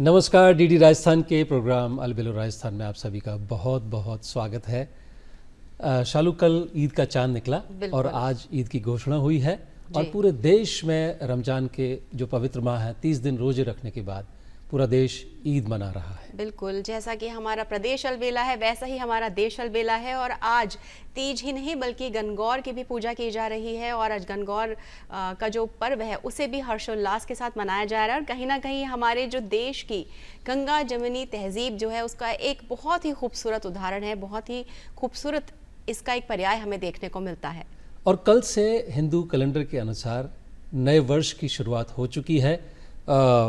नमस्कार। डीडी राजस्थान के प्रोग्राम अलबेलो राजस्थान में आप सभी का बहुत बहुत स्वागत है। शालू, कल ईद का चांद निकला और आज ईद की घोषणा हुई है और पूरे देश में रमजान के जो पवित्र माह है 30 दिन रोजे रखने के बाद पूरा देश ईद मना रहा है। बिल्कुल, जैसा कि हमारा प्रदेश अलबेला है वैसा ही हमारा देश अलबेला है और आज तीज ही नहीं बल्कि गणगौर की भी पूजा की जा रही है और आज गणगौर का जो पर्व है उसे भी हर्षोल्लास के साथ मनाया जा रहा है और कहीं ना कहीं हमारे जो देश की गंगा जमुनी तहजीब जो है उसका एक बहुत ही खूबसूरत उदाहरण है, बहुत ही खूबसूरत इसका एक पर्याय हमें देखने को मिलता है। और कल से हिंदू कैलेंडर के अनुसार नए वर्ष की शुरुआत हो चुकी है।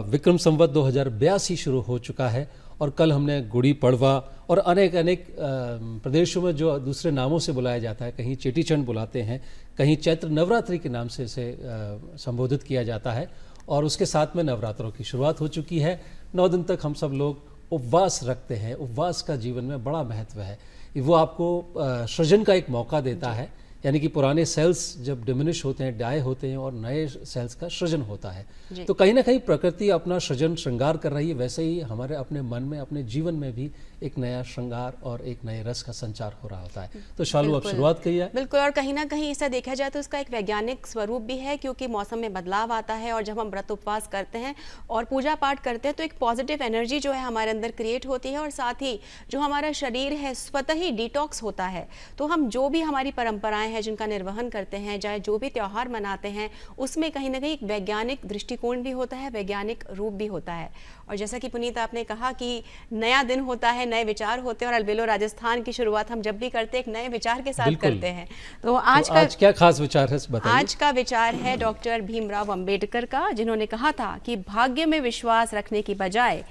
विक्रम संवत 2082 शुरू हो चुका है और कल हमने गुड़ी पड़वा और अनेक प्रदेशों में जो दूसरे नामों से बुलाया जाता है, कहीं चेटी चंड बुलाते हैं, कहीं चैत्र नवरात्रि के नाम से इसे संबोधित किया जाता है और उसके साथ में नवरात्रों की शुरुआत हो चुकी है। 9 दिन तक हम सब लोग उपवास रखते हैं। उपवास का जीवन में बड़ा महत्व है। वो आपको सृजन का एक मौका देता है, यानी कि पुराने सेल्स जब डिमिनिश होते हैं, डाई होते हैं और नए सेल्स का सृजन होता है। तो कहीं ना कहीं प्रकृति अपना सृजन श्रृंगार कर रही है, वैसे ही हमारे अपने मन में, अपने जीवन में भी एक नया श्रृंगार और एक नए रस का संचार हो रहा होता है। तो शालू, अब शुरुआत की है। बिल्कुल, और कहीं ना कहीं इसे देखा जाए तो इसका एक वैज्ञानिक स्वरूप भी है क्योंकि मौसम में बदलाव आता है और जब हम व्रत उपवास करते हैं और पूजा पाठ करते हैं तो एक पॉजिटिव एनर्जी जो है हमारे अंदर क्रिएट होती है और साथ ही जो हमारा शरीर है स्वतः ही डिटॉक्स होता है। तो हम जो भी हमारी परंपराएं हैं जिनका निर्वहन करते हैं, चाहे जो भी त्यौहार मनाते हैं, उसमें कहीं ना कहीं एक वैज्ञानिक दृष्टिकोण भी होता है, वैज्ञानिक रूप भी होता है। और जैसा कि पुनीत आपने कहा कि नया दिन होता है, नए विचार होते हैं और अलबेलो राजस्थान की शुरुआत हम जब भी करते हैं एक नए विचार के साथ करते हैं। तो आज क्या खास विचार है, बताइए। आज का विचार है डॉक्टर भीमराव अंबेडकर का, जिन्होंने कहा था कि भाग्य में विश्वास रखने की बजाय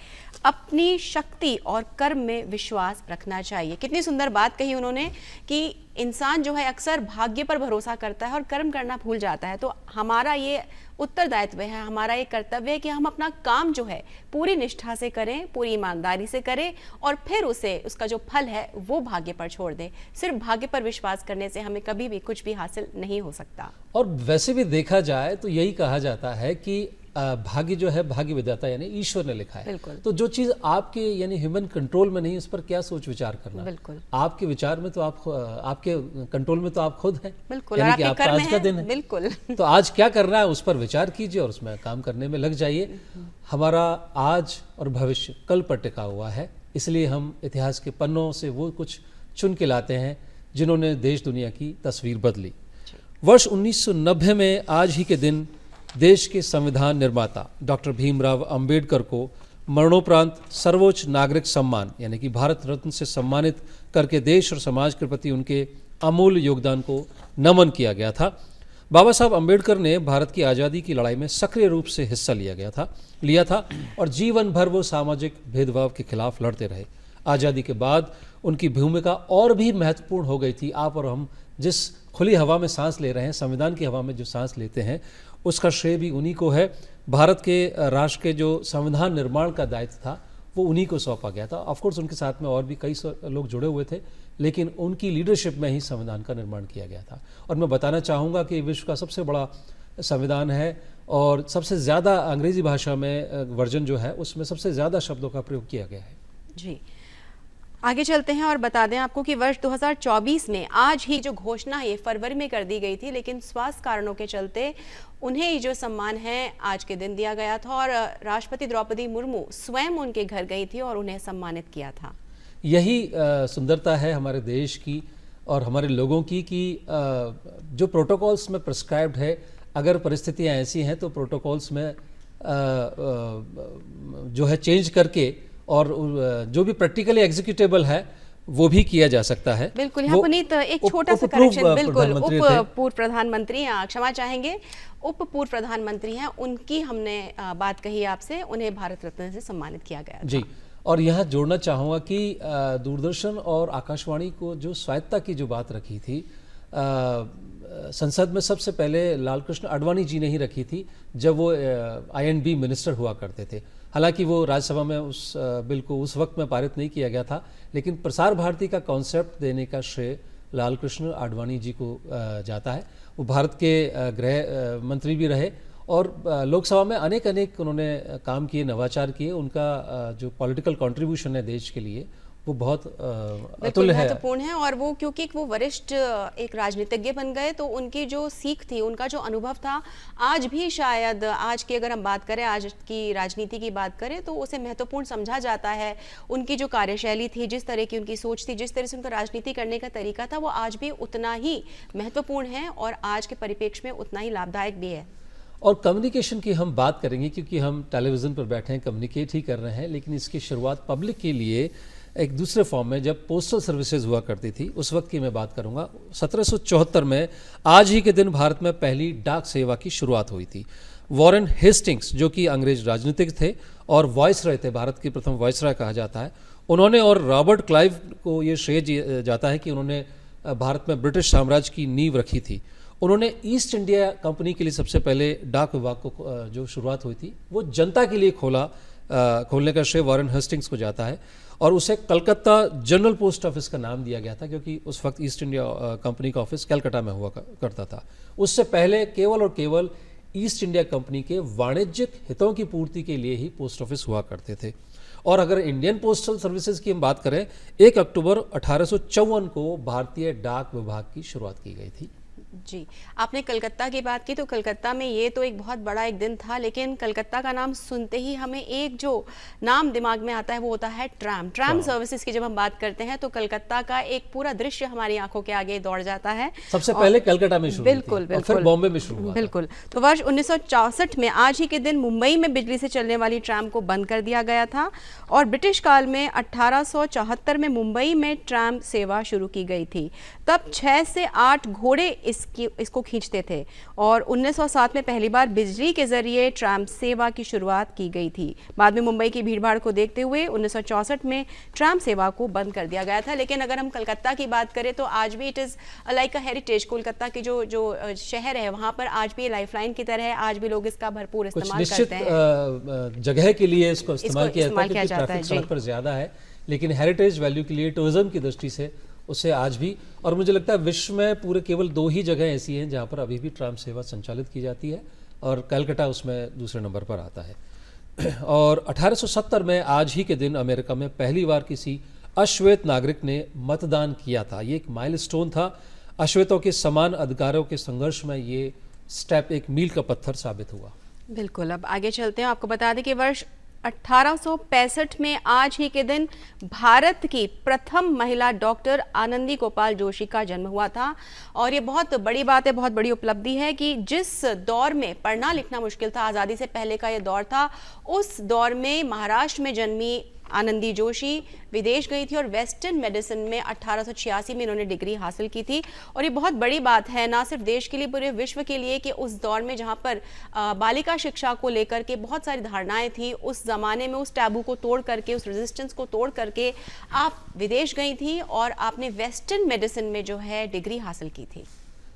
अपनी शक्ति और कर्म में विश्वास रखना चाहिए। कितनी सुंदर बात कही उन्होंने कि इंसान जो है अक्सर भाग्य पर भरोसा करता है और कर्म करना भूल जाता है। तो हमारा ये उत्तरदायित्व है, हमारा ये कर्तव्य है कि हम अपना काम जो है पूरी निष्ठा से करें, पूरी ईमानदारी से करें और फिर उसका जो फल है वो भाग्य पर छोड़ दें। सिर्फ भाग्य पर विश्वास करने से हमें कभी भी कुछ भी हासिल नहीं हो सकता। और वैसे भी देखा जाए तो यही कहा जाता है कि भाग्य जो है भाग्य विधाता यानी ईश्वर ने लिखा है। तो जो चीज आपके यानी ह्यूमन कंट्रोल में नहीं, उस पर क्या सोच विचार करना। बिल्कुल, आपके विचार में तो आप, आपके कंट्रोल में तो आप खुद हैं। बिल्कुल, यानी कि आपका आज का दिन है। बिल्कुल। तो आज क्या करना है उस पर विचार कीजिए और उसमें काम करने में लग जाइए। हमारा आज और भविष्य कल पर टिका हुआ है, इसलिए हम इतिहास के पन्नों से वो कुछ चुन के लाते हैं जिन्होंने देश दुनिया की तस्वीर बदली। वर्ष 1990 में आज ही के दिन देश के संविधान निर्माता डॉक्टर भीमराव अंबेडकर को मरणोपरांत सर्वोच्च नागरिक सम्मान यानी कि भारत रत्न से सम्मानित करके देश और समाज के प्रति उनके अमूल्य योगदान को नमन किया गया था। बाबा साहब अंबेडकर ने भारत की आज़ादी की लड़ाई में सक्रिय रूप से हिस्सा लिया था और जीवन भर वो सामाजिक भेदभाव के खिलाफ लड़ते रहे। आज़ादी के बाद उनकी भूमिका और भी महत्वपूर्ण हो गई थी। आप और हम जिस खुली हवा में सांस ले रहे हैं, संविधान की हवा में जो सांस लेते हैं, उसका श्रेय भी उन्हीं को है। भारत के राष्ट्र के जो संविधान निर्माण का दायित्व था वो उन्हीं को सौंपा गया था। ऑफकोर्स उनके साथ में और भी कई लोग जुड़े हुए थे, लेकिन उनकी लीडरशिप में ही संविधान का निर्माण किया गया था। और मैं बताना चाहूँगा कि विश्व का सबसे बड़ा संविधान है और सबसे ज़्यादा अंग्रेजी भाषा में वर्जन जो है उसमें सबसे ज़्यादा शब्दों का प्रयोग किया गया है। जी, आगे चलते हैं और बता दें आपको कि वर्ष 2024 में आज ही जो घोषणा है ये फरवरी में कर दी गई थी, लेकिन स्वास्थ्य कारणों के चलते उन्हें ही जो सम्मान है आज के दिन दिया गया था और राष्ट्रपति द्रौपदी मुर्मू स्वयं उनके घर गई थी और उन्हें सम्मानित किया था। यही सुंदरता है हमारे देश की और हमारे लोगों की कि जो प्रोटोकॉल्स में प्रिस्क्राइब्ड है, अगर परिस्थितियां ऐसी हैं तो प्रोटोकॉल्स में जो है चेंज करके और जो भी प्रैक्टिकली एग्जीक्यूटेबल है वो भी किया जा सकता है। बिल्कुल, यहाँ पुनीत एक छोटा सा करेक्शन, बिल्कुल उप पूर्व प्रधानमंत्री, क्षमा चाहेंगे, उप पूर्व प्रधानमंत्री हैं, उनकी हमने बात कही आपसे, उन्हें भारत रत्न से सम्मानित किया गया जी। और यहाँ जोड़ना चाहूँगा कि दूरदर्शन और आकाशवाणी को जो स्वायत्ता की जो बात रखी थी, संसद में सबसे पहले लालकृष्ण आडवाणी जी ने ही रखी थी जब वो INB मिनिस्टर हुआ करते थे। हालांकि वो राज्यसभा में उस बिल को उस वक्त में पारित नहीं किया गया था, लेकिन प्रसार भारती का कॉन्सेप्ट देने का श्रेय लालकृष्ण आडवाणी जी को जाता है। वो भारत के गृह मंत्री भी रहे और लोकसभा में अनेक अनेक उन्होंने काम किए, नवाचार किए। उनका जो पॉलिटिकल कंट्रीब्यूशन है देश के लिए वो बहुत बिल्कुल अतुल्य है। महत्वपूर्ण है। और वो क्योंकि वो वरिष्ठ एक राजनीतिज्ञ बन गए, तो उनकी जो सीख थी, उनका जो अनुभव था, आज भी शायद आज की अगर हम बात करें, आज की राजनीति की बात करें, तो उसे महत्वपूर्ण समझा जाता है। उनकी जो कार्यशैली थी, जिस तरह की उनकी सोच थी, जिस तरह से उनका राजनीति करने का तरीका था, वो आज भी उतना ही महत्वपूर्ण है और आज के परिप्रेक्ष्य में उतना ही लाभदायक भी है। और कम्युनिकेशन की हम बात करेंगे, क्योंकि हम टेलीविज़न पर बैठे हैं, कम्युनिकेट ही कर रहे हैं, लेकिन इसकी शुरुआत पब्लिक के लिए एक दूसरे फॉर्म में जब पोस्टल सर्विसेज हुआ करती थी, उस वक्त की मैं बात करूंगा। 1774 में आज ही के दिन भारत में पहली डाक सेवा की शुरुआत हुई थी। वॉरेन हेस्टिंग्स, जो कि अंग्रेज राजनीतिक थे और वॉइसरॉय थे, भारत के प्रथम वॉइसरॉय कहा जाता है, उन्होंने, और रॉबर्ट क्लाइव को ये श्रेय जाता है कि उन्होंने भारत में ब्रिटिश साम्राज्य की नींव रखी थी। उन्होंने ईस्ट इंडिया कंपनी के लिए सबसे पहले डाक विभाग को जो शुरुआत हुई थी वो जनता के लिए खोलने का श्रेय वॉरेन हेस्टिंग्स को जाता है। और उसे कलकत्ता जनरल पोस्ट ऑफिस का नाम दिया गया था, क्योंकि उस वक्त ईस्ट इंडिया कंपनी का ऑफिस कलकत्ता में हुआ करता था। उससे पहले केवल और केवल ईस्ट इंडिया कंपनी के वाणिज्यिक हितों की पूर्ति के लिए ही पोस्ट ऑफिस हुआ करते थे। और अगर इंडियन पोस्टल सर्विसेज की हम बात करें, 1 अक्टूबर 1854 को भारतीय डाक विभाग की शुरुआत की गई थी। जी, आपने कलकत्ता की बात की, तो कलकत्ता में ये तो एक बहुत बड़ा एक दिन था, लेकिन कलकत्ता का नाम सुनते ही हमें एक जो नाम दिमाग में आता है वो होता है ट्राम सर्विसेज की। जब हम बात करते हैं तो कलकत्ता का एक पूरा दृश्य हमारी आंखों के आगे दौड़ जाता है। सबसे पहले कलकत्ता में शुरू हुई थी, बिल्कुल और फिर बॉम्बे में शुरू हुआ। बिल्कुल। तो वर्ष 1964 में आज ही के दिन मुंबई में बिजली से चलने वाली ट्राम को बंद कर दिया गया था, और ब्रिटिश काल में 1874 में मुंबई में ट्राम सेवा शुरू की गई थी। तब 6 से 8 घोड़े इसको खींचते थे, और 1907 में पहली बार बिजली के जरिए ट्राम सेवा की शुरुआत की गई थी। बाद में मुंबई की भीड़भाड़ को देखते हुए 1964 में ट्राम सेवा को बंद कर दिया गया था। लेकिन अगर हम कलकत्ता की बात करें तो आज भी it is like a heritage. Kolkata की जो शहर है वहाँ पर आज भी लाइफलाइन की तरह है, आज भी लोग इसका भरपूर इस्तेमाल करते हैं। जगह के लिए इसको इस्तेमाल किया जाता है, क्योंकि ट्रैफिक सड़क पर ज़्यादा है, लेकिन हेरिटेज वैल्यू के लिए, टूरिज्म की दृष्टि से उसे आज भी, और मुझे लगता है विश्व में पूरे केवल 2 ही जगह ऐसी हैं जहाँ पर अभी भी ट्राम सेवा संचालित की जाती है, और कलकत्ता उसमें दूसरे नंबर पर आता है। और 1870 में आज ही के दिन अमेरिका में पहली बार किसी अश्वेत नागरिक ने मतदान किया था। ये एक माइलस्टोन था। अश्वेतों के समान अधिकारों के संघर्ष में ये स्टेप एक मील का पत्थर साबित हुआ। बिल्कुल। अब आगे चलते हैं। आपको बता दें कि वर्ष 1865 में आज ही के दिन भारत की प्रथम महिला डॉक्टर आनंदी गोपाल जोशी का जन्म हुआ था। और ये बहुत बड़ी बात है, बहुत बड़ी उपलब्धि है कि जिस दौर में पढ़ना लिखना मुश्किल था, आज़ादी से पहले का ये दौर था, उस दौर में महाराष्ट्र में जन्मी आनंदी जोशी विदेश गई थी और वेस्टर्न मेडिसिन में 1886 में इन्होंने डिग्री हासिल की थी। और ये बहुत बड़ी बात है, ना सिर्फ देश के लिए, पूरे विश्व के लिए, कि उस दौर में जहाँ पर बालिका शिक्षा को लेकर के बहुत सारी धारणाएं थी, उस ज़माने में उस टैबू को तोड़ करके, उस रेजिस्टेंस को तोड़ करके आप विदेश गई थी और आपने वेस्टर्न मेडिसिन में जो है डिग्री हासिल की थी।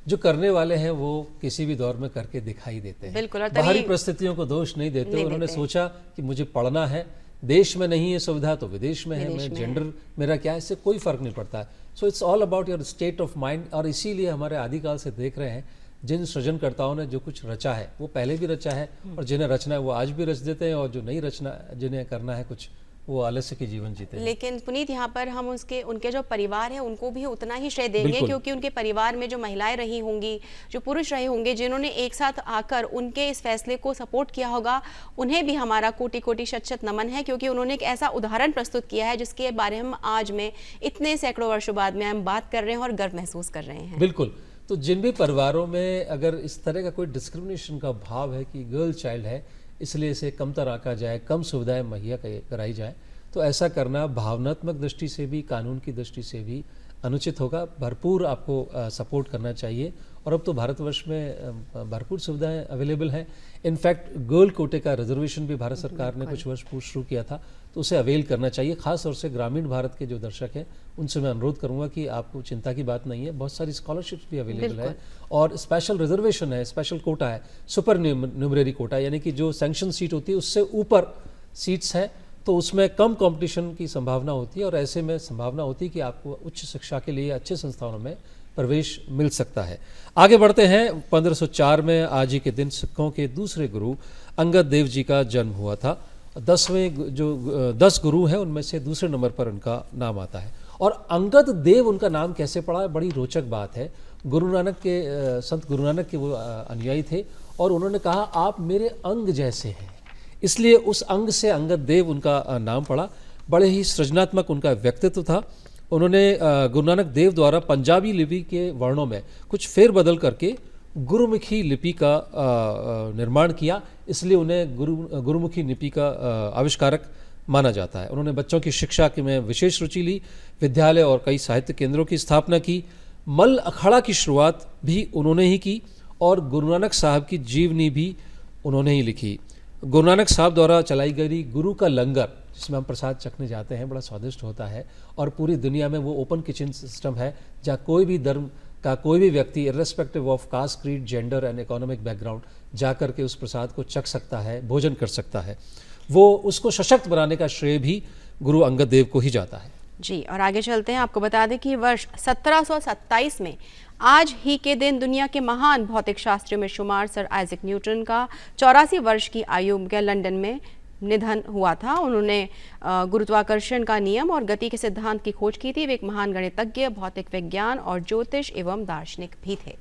जो करने वाले हैं वो किसी भी दौर में करके दिखाई देते हैं। बिल्कुल। और बाहरी परिस्थितियों को दोष नहीं देते। उन्होंने सोचा कि मुझे पढ़ना है, देश में नहीं है सुविधा तो विदेश में है, मैं जेंडर मेरा क्या है, इससे कोई फर्क नहीं पड़ता है। So it's all about your state of mind. और इसीलिए हमारे आदिकाल से देख रहे हैं, जिन सृजनकर्ताओं ने जो कुछ रचा है वो पहले भी रचा है, और जिन्हें रचना है वो आज भी रच देते हैं, और जो नहीं रचना, जिन्हें करना है कुछ, वो आलस्य के जीवन जीते हैं। लेकिन पुनीत, यहाँ पर हम उनके जो परिवार है उनको भी उतना ही श्रेय देंगे, क्योंकि उनके परिवार में जो महिलाएं रही होंगी, जो पुरुष रहे होंगे, जिन्होंने एक साथ आकर उनके इस फैसले को सपोर्ट किया होगा, उन्हें भी हमारा कोटि कोटि शत शत नमन है, क्योंकि उन्होंने एक ऐसा उदाहरण प्रस्तुत किया है जिसके बारे में हम आज में इतने सैकड़ों वर्षों बाद में हम बात कर रहे हैं और गर्व महसूस कर रहे हैं। बिल्कुल। तो जिन भी परिवारों में अगर इस तरह का कोई डिस्क्रिमिनेशन का भाव है कि गर्ल चाइल्ड है इसलिए इसे कमतर आंका जाए, कम सुविधाएं मुहैया कराई जाए, तो ऐसा करना भावनात्मक दृष्टि से भी, कानून की दृष्टि से भी अनुचित होगा। भरपूर आपको सपोर्ट करना चाहिए। और अब तो भारतवर्ष में भरपूर सुविधाएं अवेलेबल हैं। इनफैक्ट गर्ल कोटे का रिजर्वेशन भी भारत सरकार ने कुछ वर्ष पूर्व शुरू किया था, तो उसे अवेल करना चाहिए। खास तौर से ग्रामीण भारत के जो दर्शक हैं उनसे मैं अनुरोध करूंगा कि आपको चिंता की बात नहीं है, बहुत सारी स्कॉलरशिप्स भी अवेलेबल है, और स्पेशल रिजर्वेशन है, स्पेशल कोटा है, सुपर न्यूमरेरी कोटा, यानी कि जो सैंक्शन सीट होती है उससे ऊपर सीट्स हैं, तो उसमें कम कंपटीशन की संभावना होती है। और ऐसे में संभावना होती है कि आपको उच्च शिक्षा के लिए अच्छे संस्थानों में प्रवेश मिल सकता है। आगे बढ़ते हैं। 1504 में आज ही के दिन सिखों के दूसरे गुरु अंगद देव जी का जन्म हुआ था। 10 गुरु हैं, उनमें से दूसरे नंबर पर उनका नाम आता है। और अंगद देव उनका नाम कैसे पड़ा, बड़ी रोचक बात है। गुरु नानक के संत गुरु नानक के वो अनुयायी थे और उन्होंने कहा आप मेरे अंग जैसे हैं, इसलिए उस अंग से अंगद देव उनका नाम पड़ा। बड़े ही सृजनात्मक उनका व्यक्तित्व था। उन्होंने गुरु नानक देव द्वारा पंजाबी लिपि के वर्णों में कुछ फेरबदल करके गुरुमुखी लिपि का निर्माण किया, इसलिए उन्हें गुरुमुखी लिपि का आविष्कारक माना जाता है। उन्होंने बच्चों की शिक्षा के में विशेष रुचि ली, विद्यालय और कई साहित्य केंद्रों की स्थापना की। मल अखाड़ा की शुरुआत भी उन्होंने ही की और गुरु नानक साहब की जीवनी भी उन्होंने ही लिखी। गुरु नानक साहब द्वारा चलाई गई गुरु का लंगर, जिसमें हम प्रसाद चखने जाते हैं, बड़ा स्वादिष्ट होता है और पूरी दुनिया में वो ओपन किचन सिस्टम है जहाँ कोई भी धर्म का कोई भी व्यक्ति irrespective of caste, creed, gender and economic background जा करके उस प्रसाद को चख सकता है, भोजन कर सकता है। वो उसको सशक्त बनाने का श्रेय भी गुरु अंगद देव को ही जाता है। जी, और आगे चलते हैं। आपको बता दें कि वर्ष 1727 में आज ही के दिन दुनिया के महान भौतिक शास्त्रियों में शुमार सर आइजैक न्यूटन का 84 वर्ष की आयु में लंदन में निधन हुआ था। उन्होंने गुरुत्वाकर्षण का नियम और गति के सिद्धांत की खोज की थी। वे एक महान गणितज्ञ, भौतिक विज्ञान और ज्योतिष एवं दार्शनिक भी थे।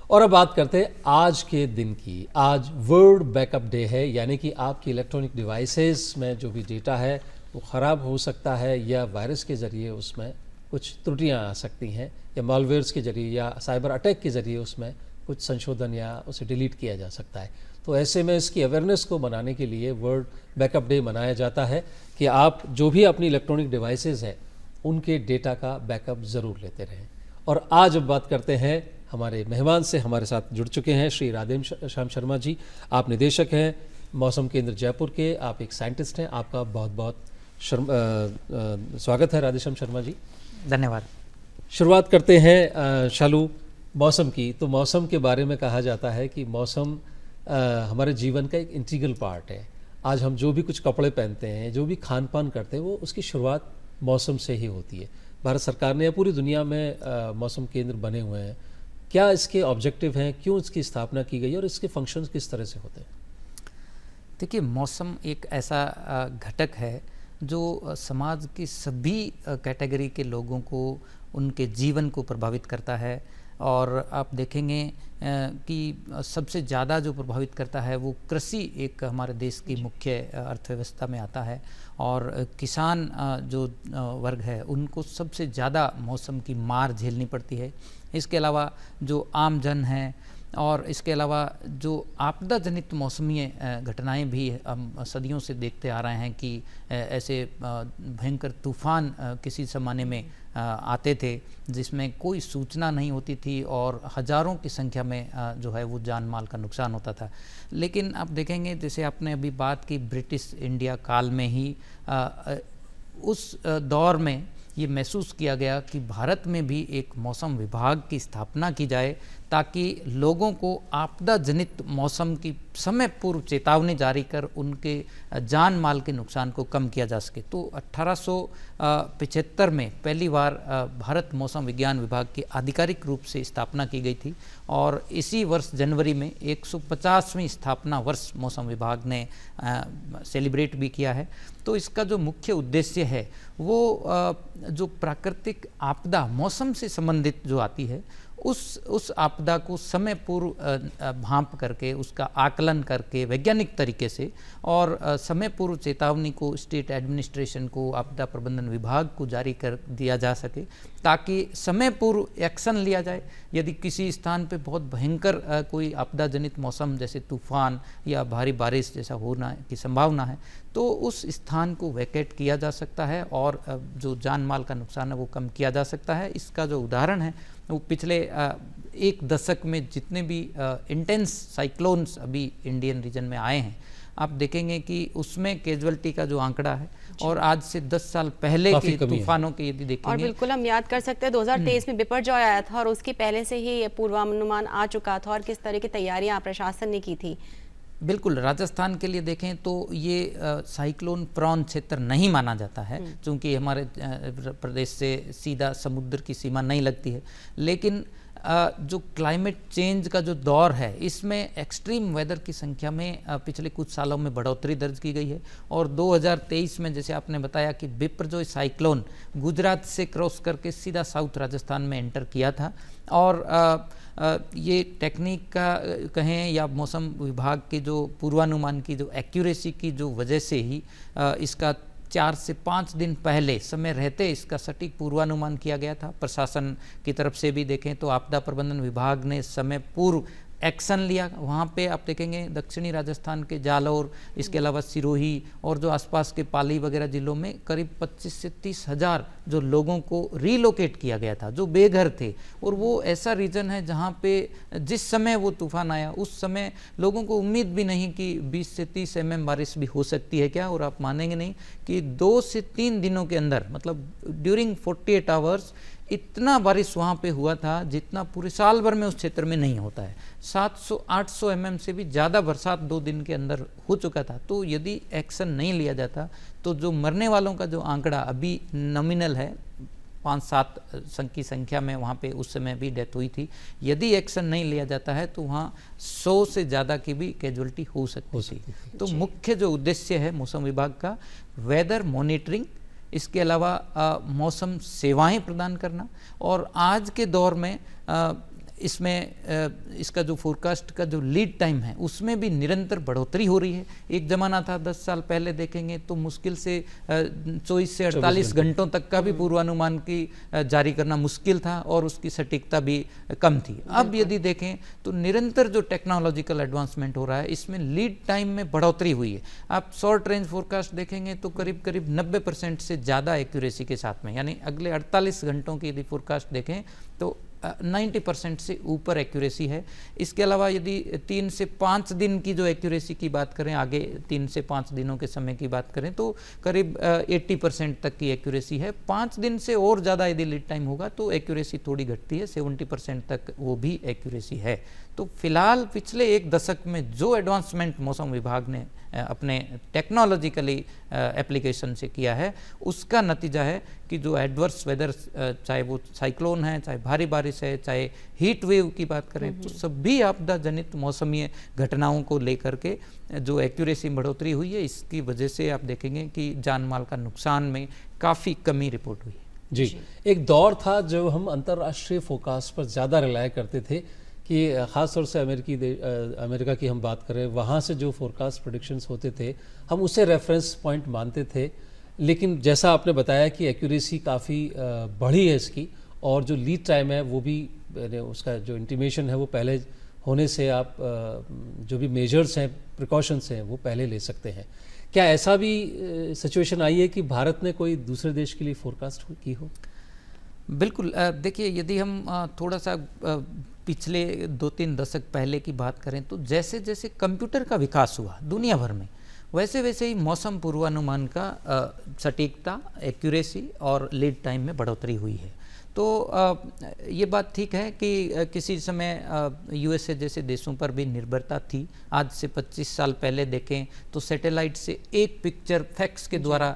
और अब बात करते हैं आज के दिन की। आज वर्ल्ड बैकअप डे है, यानी कि आपकी इलेक्ट्रॉनिक डिवाइसेस में जो भी डेटा है वो ख़राब हो सकता है या वायरस के ज़रिए उसमें कुछ त्रुटियां आ सकती हैं या मॉलवेयर्स के ज़रिए या साइबर अटैक के ज़रिए उसमें कुछ संशोधन या उसे डिलीट किया जा सकता है। तो ऐसे में इसकी अवेयरनेस को मनाने के लिए वर्ल्ड बैकअप डे मनाया जाता है कि आप जो भी अपनी इलेक्ट्रॉनिक डिवाइसेस है उनके डेटा का बैकअप ज़रूर लेते रहें। और आज अब बात करते हैं हमारे मेहमान से। हमारे साथ जुड़ चुके हैं श्री राधेश्याम शर्मा जी। आप निदेशक हैं मौसम केंद्र जयपुर के, आप एक साइंटिस्ट हैं। आपका बहुत बहुत स्वागत है राधेश्याम शर्मा जी। धन्यवाद। शुरुआत करते हैं शालू मौसम की। तो मौसम के बारे में कहा जाता है कि मौसम हमारे जीवन का एक इंटीग्रल पार्ट है। आज हम जो भी कुछ कपड़े पहनते हैं, जो भी खान पान करते हैं, वो उसकी शुरुआत मौसम से ही होती है। भारत सरकार ने या पूरी दुनिया में मौसम केंद्र बने हुए हैं। क्या इसके ऑब्जेक्टिव हैं, क्यों इसकी स्थापना की गई और इसके फंक्शंस किस तरह से होते हैं? देखिए, मौसम एक ऐसा घटक है जो समाज की सभी कैटेगरी के लोगों को, उनके जीवन को प्रभावित करता है। और आप देखेंगे कि सबसे ज़्यादा जो प्रभावित करता है वो कृषि एक हमारे देश की मुख्य अर्थव्यवस्था में आता है। और किसान जो वर्ग है उनको सबसे ज़्यादा मौसम की मार झेलनी पड़ती है। इसके अलावा जो आम जन हैं और इसके अलावा जो आपदा जनित मौसमी घटनाएं भी हम सदियों से देखते आ रहे हैं कि ऐसे भयंकर तूफान किसी ज़माने में आते थे जिसमें कोई सूचना नहीं होती थी और हज़ारों की संख्या में जो है वो जान माल का नुकसान होता था। लेकिन आप देखेंगे, जैसे आपने अभी बात की, ब्रिटिश इंडिया काल में ही उस दौर में ये महसूस किया गया कि भारत में भी एक मौसम विभाग की स्थापना की जाए ताकि लोगों को आपदा जनित मौसम की समय पूर्व चेतावनी जारी कर उनके जान माल के नुकसान को कम किया जा सके। तो 1875 में पहली बार भारत मौसम विज्ञान विभाग की आधिकारिक रूप से स्थापना की गई थी और इसी वर्ष जनवरी में 150वीं स्थापना वर्ष मौसम विभाग ने सेलिब्रेट भी किया है। तो इसका जो मुख्य उद्देश्य है वो जो प्राकृतिक आपदा मौसम से संबंधित जो आती है उस आपदा को समय पूर्व भांप करके, उसका आकलन करके वैज्ञानिक तरीके से और समय पूर्व चेतावनी को स्टेट एडमिनिस्ट्रेशन को, आपदा प्रबंधन विभाग को जारी कर दिया जा सके ताकि समय पूर्व एक्शन लिया जाए। यदि किसी स्थान पे बहुत भयंकर कोई आपदा जनित मौसम जैसे तूफान या भारी बारिश जैसा होना की संभावना है तो उस स्थान को वैकेट किया जा सकता है और जो जान माल का नुकसान है वो कम किया जा सकता है। इसका जो उदाहरण है वो पिछले एक दशक में जितने भी इंटेंस साइक्लोन्स अभी इंडियन रीजन में आए हैं, आप देखेंगे कि उसमें कैजुअलिटी का जो आंकड़ा है और आज से 10 साल पहले के तूफानों के यदि देखेंगे, और बिल्कुल हम याद कर सकते हैं 2023 में बिपरजॉय आया था और उसकी पहले से ही पूर्वानुमान आ चुका था और किस तरह की तैयारियां प्रशासन ने की थी। बिल्कुल, राजस्थान के लिए देखें तो ये साइक्लोन प्रॉन क्षेत्र नहीं माना जाता है, क्योंकि हमारे प्रदेश से सीधा समुद्र की सीमा नहीं लगती है। लेकिन जो क्लाइमेट चेंज का जो दौर है, इसमें एक्सट्रीम वेदर की संख्या में पिछले कुछ सालों में बढ़ोतरी दर्ज की गई है। और 2023 में जैसे आपने बताया कि बिपरजॉय साइक्लोन गुजरात से क्रॉस करके सीधा साउथ राजस्थान में एंटर किया था। और ये टेक्निक का कहें या मौसम विभाग के जो पूर्वानुमान की जो एक्यूरेसी की जो वजह से ही इसका 4 से 5 दिन पहले समय रहते इसका सटीक पूर्वानुमान किया गया था। प्रशासन की तरफ से भी देखें तो आपदा प्रबंधन विभाग ने समय पूर्व एक्शन लिया। वहाँ पे आप देखेंगे दक्षिणी राजस्थान के जालौर, इसके अलावा सिरोही और जो आसपास के पाली वगैरह जिलों में करीब 25 से 30 हज़ार जो लोगों को रीलोकेट किया गया था, जो बेघर थे। और वो ऐसा रीजन है जहाँ पे जिस समय वो तूफान आया उस समय लोगों को उम्मीद भी नहीं कि 20 से 30 mm बारिश भी हो सकती है क्या। और आप मानेंगे नहीं कि 2 से 3 दिनों के अंदर, मतलब ड्यूरिंग 48 आवर्स इतना बारिश वहाँ पे हुआ था जितना पूरे साल भर में उस क्षेत्र में नहीं होता है। 700-800 mm से भी ज़्यादा बरसात 2 दिन के अंदर हो चुका था। तो यदि एक्शन नहीं लिया जाता तो जो मरने वालों का जो आंकड़ा अभी नॉमिनल है, 5-7 की संख्या में वहाँ पे उस समय भी डेथ हुई थी, यदि एक्शन नहीं लिया जाता है तो वहाँ 100 से ज़्यादा की भी कैजुअलिटी हो सकती थी। तो मुख्य जो उद्देश्य है मौसम विभाग का, वेदर मॉनिटरिंग, इसके अलावा मौसम सेवाएं प्रदान करना। और आज के दौर में इसमें इसका जो फोरकास्ट का जो लीड टाइम है उसमें भी निरंतर बढ़ोतरी हो रही है। एक ज़माना था 10 साल पहले देखेंगे तो मुश्किल से 24 से 48 घंटों तक का भी पूर्वानुमान की जारी करना मुश्किल था और उसकी सटीकता भी कम थी। अब यदि देखें तो निरंतर जो टेक्नोलॉजिकल एडवांसमेंट हो रहा है इसमें लीड टाइम में बढ़ोतरी हुई है। आप शॉर्ट रेंज फोरकास्ट देखेंगे तो करीब 90% से ज़्यादा एक्यूरेसी के साथ में, यानी अगले 48 घंटों की यदि फोरकास्ट देखें तो 90% से ऊपर एक्यूरेसी है। इसके अलावा यदि 3 से 5 दिन की जो एक्यूरेसी की बात करें, आगे 3 से 5 दिनों के समय की बात करें तो करीब 80% तक की एक्यूरेसी है। 5 दिन से और ज़्यादा यदि लीड टाइम होगा तो एक्यूरेसी थोड़ी घटती है, 70% तक वो भी एक्यूरेसी है। तो फिलहाल पिछले 1 दशक में जो एडवांसमेंट मौसम विभाग ने अपने टेक्नोलॉजिकली एप्लीकेशन से किया है उसका नतीजा है कि जो एडवर्स वेदर, चाहे वो साइक्लोन है, चाहे भारी बारिश है, चाहे हीट वेव की बात करें, तो सभी आपदा जनित मौसमी घटनाओं को लेकर के जो एक्यूरेसी बढ़ोतरी हुई है, इसकी वजह से आप देखेंगे कि जान माल का नुकसान में काफ़ी कमी रिपोर्ट हुई है। जी, एक दौर था जो हम अंतर्राष्ट्रीय फोरकास्ट पर ज़्यादा रिलाय करते थे कि ख़ास तौर से अमेरिका की हम बात करें, वहाँ से जो फोरकास्ट प्रेडिक्शंस होते थे हम उसे रेफरेंस पॉइंट मानते थे। लेकिन जैसा आपने बताया कि एक्यूरेसी काफ़ी बढ़ी है इसकी, और जो लीड टाइम है वो भी, उसका जो इंटीमेशन है वो पहले होने से आप जो भी मेजर्स हैं, प्रिकॉशंस हैं, वो पहले ले सकते हैं। क्या ऐसा भी सिचुएशन आई है कि भारत ने कोई दूसरे देश के लिए फोरकास्ट की हो? बिल्कुल, देखिए यदि हम थोड़ा सा पिछले 2-3 दशक पहले की बात करें तो जैसे जैसे कंप्यूटर का विकास हुआ दुनिया भर में, वैसे वैसे ही मौसम पूर्वानुमान का सटीकता, एक्यूरेसी और लीड टाइम में बढ़ोतरी हुई है। तो ये बात ठीक है कि किसी समय यूएसए जैसे देशों पर भी निर्भरता थी। आज से 25 साल पहले देखें तो सैटेलाइट से एक पिक्चर फैक्स के द्वारा,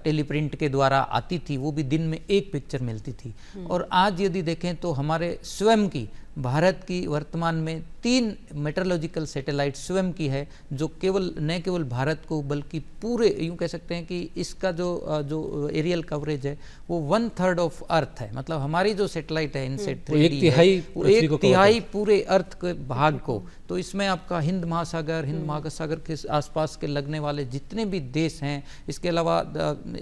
टेलीप्रिंट के द्वारा आती थी, वो भी दिन में एक पिक्चर मिलती थी। और आज यदि देखें तो हमारे स्वयं की, भारत की वर्तमान में 3 मेट्रोलॉजिकल सैटेलाइट स्वयं की है, जो न केवल भारत को बल्कि पूरे, यूँ कह सकते हैं कि इसका जो एरियल कवरेज है वो 1/3 ऑफ अर्थ है। मतलब हमारी जो सैटेलाइट है इनसेट 3D है, वो 1/3 पूरे अर्थ के भाग को, तो इसमें आपका हिंद महासागर के आसपास के लगने वाले जितने भी देश हैं, इसके अलावा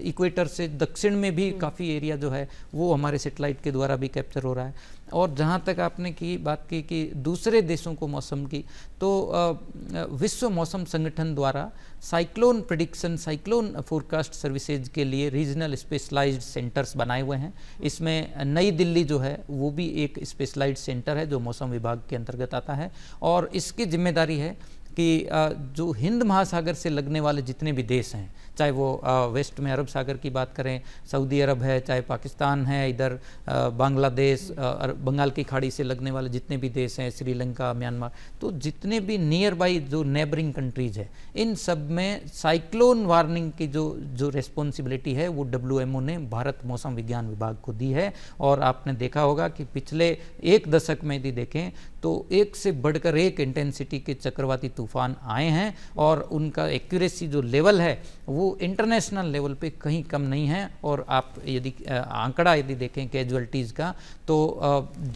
इक्वेटर से दक्षिण में भी काफ़ी एरिया जो है वो हमारे सैटेलाइट के द्वारा भी कैप्चर हो रहा है। और जहाँ तक आपने बात की कि दूसरे देशों को मौसम की, तो विश्व मौसम संगठन द्वारा cyclone prediction, cyclone forecast services के लिए रीजनल स्पेशलाइज्ड सेंटर्स बनाए हुए हैं। इसमें नई दिल्ली जो है वो भी एक स्पेशलाइज्ड सेंटर है जो मौसम विभाग के अंतर्गत आता है, और इसकी जिम्मेदारी है कि जो हिंद महासागर से लगने वाले जितने भी देश हैं, चाहे वो वेस्ट में अरब सागर की बात करें, सऊदी अरब है, चाहे पाकिस्तान है, इधर बांग्लादेश, बंगाल की खाड़ी से लगने वाले जितने भी देश हैं, श्रीलंका, म्यांमार, तो जितने भी नियर बाई जो नेबरिंग कंट्रीज है, इन सब में साइक्लोन वार्निंग की जो रेस्पॉन्सिबिलिटी है वो WMO ने भारत मौसम विज्ञान विभाग को दी है। और आपने देखा होगा कि पिछले एक दशक में यदि देखें तो एक से बढ़कर एक इंटेंसिटी के चक्रवाती तूफान आए हैं और उनका एक्यूरेसी जो लेवल है वो इंटरनेशनल लेवल पे कहीं कम नहीं है। और आप यदि आंकड़ा यदि देखें कैजुअलिटीज़ का तो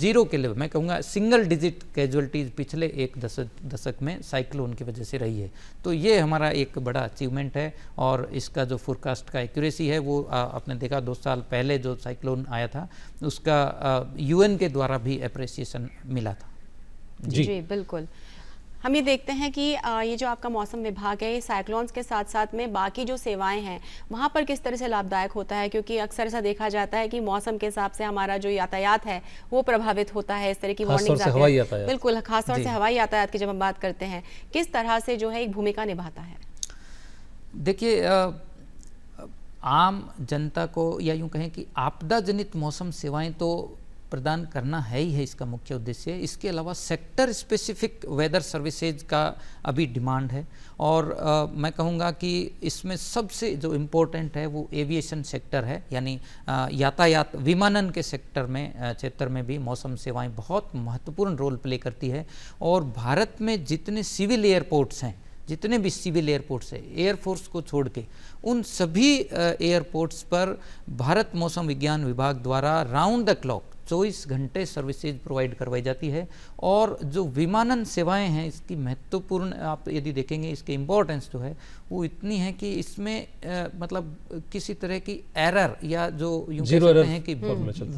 0 के लेवल, मैं कहूँगा सिंगल डिजिट कैजुअलिटीज़ पिछले एक दशक में साइक्लोन की वजह से रही है। तो ये हमारा एक बड़ा अचीवमेंट है। और इसका जो फोरकास्ट का एक्यूरेसी है वो आपने देखा 2 साल पहले जो साइक्लोन आया था उसका UN के द्वारा भी अप्रिसिएशन मिला था। जी बिल्कुल। हम ये देखते हैं कि ये जो आपका मौसम विभाग है, ये साइक्लोन्स के साथ साथ में बाकी जो सेवाएं हैं वहाँ पर किस तरह से लाभदायक होता है, क्योंकि अक्सर ऐसा देखा जाता है कि मौसम के हिसाब से हमारा जो यातायात है वो प्रभावित होता है, इस तरह की वार्निंग्स आती है। बिल्कुल, खासतौर से हवाई यातायात की जब हम बात करते हैं, किस तरह से जो है एक भूमिका निभाता है? देखिए, आम जनता को या यूँ कहें कि आपदा जनित मौसम सेवाएं तो प्रदान करना है ही है इसका मुख्य उद्देश्य। इसके अलावा सेक्टर स्पेसिफिक वेदर सर्विसेज का अभी डिमांड है। और मैं कहूँगा कि इसमें सबसे जो इम्पोर्टेंट है वो एविएशन सेक्टर है, यानी यातायात विमानन के सेक्टर में क्षेत्र में भी मौसम सेवाएं बहुत महत्वपूर्ण रोल प्ले करती है। और भारत में जितने सिविल एयरपोर्ट्स हैं, जितने भी सिविल एयरपोर्ट्स है, एयरफोर्स को छोड़ के उन सभी एयरपोर्ट्स पर भारत मौसम विज्ञान विभाग द्वारा राउंड द क्लॉक 24 घंटे सर्विसेज प्रोवाइड करवाई जाती है। और जो विमानन सेवाएं हैं इसकी महत्वपूर्ण, आप यदि देखेंगे इसके इम्पोर्टेंस जो है वो इतनी है कि इसमें मतलब किसी तरह की एरर या जो यूँ कह सकते हैं कि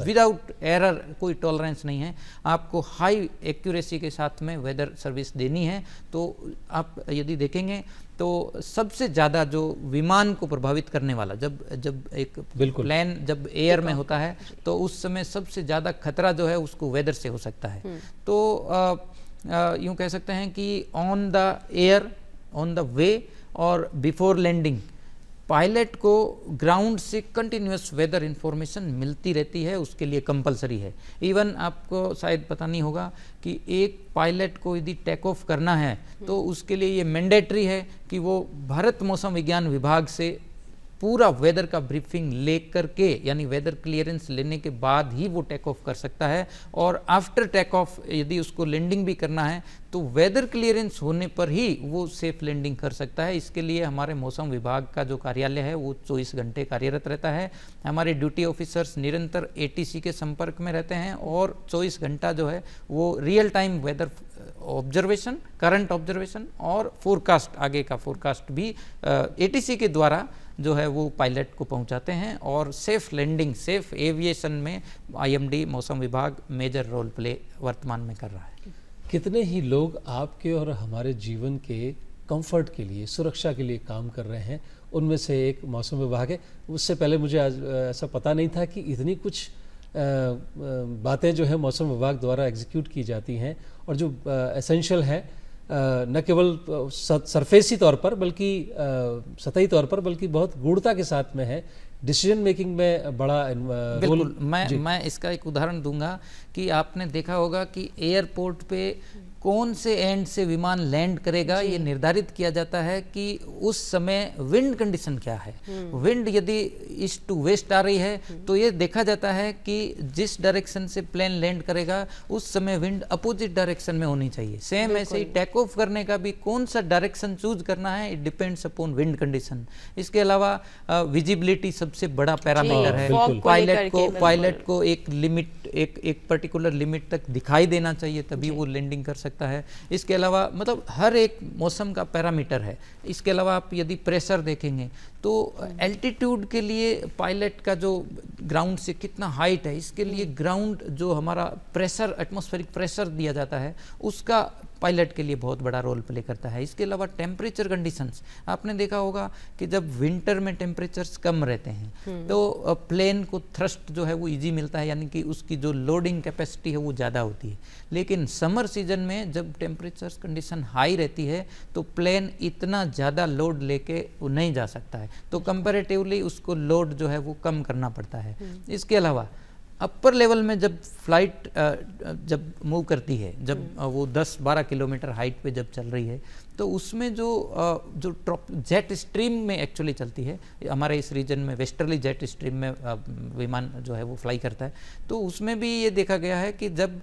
विदाउट एरर कोई टॉलरेंस नहीं है। आपको हाई एक्यूरेसी के साथ में वेदर सर्विस देनी है। तो आप यदि देखेंगे तो सबसे ज़्यादा जो विमान को प्रभावित करने वाला, जब एक प्लेन जब एयर में होता है तो उस समय सबसे ज़्यादा खतरा जो है उसको वेदर से हो सकता है। तो यूँ कह सकते हैं कि on the air, on the way और बिफोर लैंडिंग पायलट को ग्राउंड से कंटिन्यूस वेदर इंफॉर्मेशन मिलती रहती है, उसके लिए कंपलसरी है। इवन आपको शायद पता नहीं होगा कि एक पायलट को यदि टेक ऑफ करना है तो उसके लिए ये मैंडेटरी है कि वो भारत मौसम विज्ञान विभाग से पूरा वेदर का ब्रीफिंग लेकर के, यानी वेदर क्लियरेंस लेने के बाद ही वो टेक ऑफ कर सकता है। और आफ्टर टेक ऑफ यदि उसको लैंडिंग भी करना है तो वेदर क्लियरेंस होने पर ही वो सेफ लैंडिंग कर सकता है। इसके लिए हमारे मौसम विभाग का जो कार्यालय है वो 24 घंटे कार्यरत रहता है। हमारे ड्यूटी ऑफिसर्स निरंतर ATC के संपर्क में रहते हैं और 24 घंटा जो है वो real time weather observation, current observation और फोरकास्ट, आगे का फोरकास्ट भी ATC के द्वारा जो है वो पायलट को पहुंचाते हैं। और सेफ लैंडिंग, सेफ एविएशन में IMD मौसम विभाग मेजर रोल प्ले वर्तमान में कर रहा है। कितने ही लोग आपके और हमारे जीवन के कंफर्ट के लिए, सुरक्षा के लिए काम कर रहे हैं, उनमें से एक मौसम विभाग है। उससे पहले मुझे आज ऐसा पता नहीं था कि इतनी कुछ बातें जो है मौसम विभाग द्वारा एग्जीक्यूट की जाती हैं और जो एसेंशियल है न केवल सरफेसी तौर पर बल्कि सतही तौर पर, बल्कि बहुत गूढ़ता के साथ में है, डिसीजन मेकिंग में बड़ा बिल्कुल। मैं इसका एक उदाहरण दूंगा कि आपने देखा होगा कि एयरपोर्ट पे कौन से एंड से विमान लैंड करेगा ये निर्धारित किया जाता है कि उस समय विंड कंडीशन क्या है। विंड यदि ईस्ट टू वेस्ट आ रही है तो ये देखा जाता है कि जिस डायरेक्शन से प्लेन लैंड करेगा उस समय विंड अपोजिट डायरेक्शन में होनी चाहिए। सेम ऐसे ही टेक ऑफ करने का भी कौन सा डायरेक्शन चूज करना है, it depends upon wind condition. इसके अलावा विजिबिलिटी सबसे बड़ा पैरामीटर है। पायलट को एक लिमिट, एक पर्टिकुलर लिमिट तक दिखाई देना चाहिए तभी वो लैंडिंग कर सकता है। इसके अलावा मतलब हर एक मौसम का पैरामीटर है। इसके अलावा आप यदि प्रेशर देखेंगे तो एल्टीट्यूड के लिए पायलट का जो ग्राउंड से कितना हाइट है, इसके लिए ग्राउंड जो हमारा प्रेशर, एटमॉस्फेरिक प्रेशर दिया जाता है, उसका पायलट के लिए बहुत बड़ा रोल प्ले करता है। इसके अलावा टेम्परेचर कंडीशंस, आपने देखा होगा कि जब विंटर में टेम्परेचर्स कम रहते हैं तो प्लेन को थ्रस्ट जो है वो इजी मिलता है, यानी कि उसकी जो लोडिंग कैपेसिटी है वो ज़्यादा होती है। लेकिन समर सीजन में जब टेम्परेचर कंडीशन हाई रहती है तो प्लेन इतना ज़्यादा लोड लेके वो नहीं जा सकता है, तो कंपैरेटिवली उसको लोड जो है वो कम करना पड़ता है। इसके अलावा अपर लेवल में जब फ्लाइट जब मूव करती है, जब वो 10-12 किलोमीटर हाइट पे जब चल रही है, तो उसमें जो जेट स्ट्रीम में एक्चुअली चलती है, हमारे इस रीजन में वेस्टर्ली जेट स्ट्रीम में विमान जो है वो फ्लाई करता है, तो उसमें भी ये देखा गया है कि जब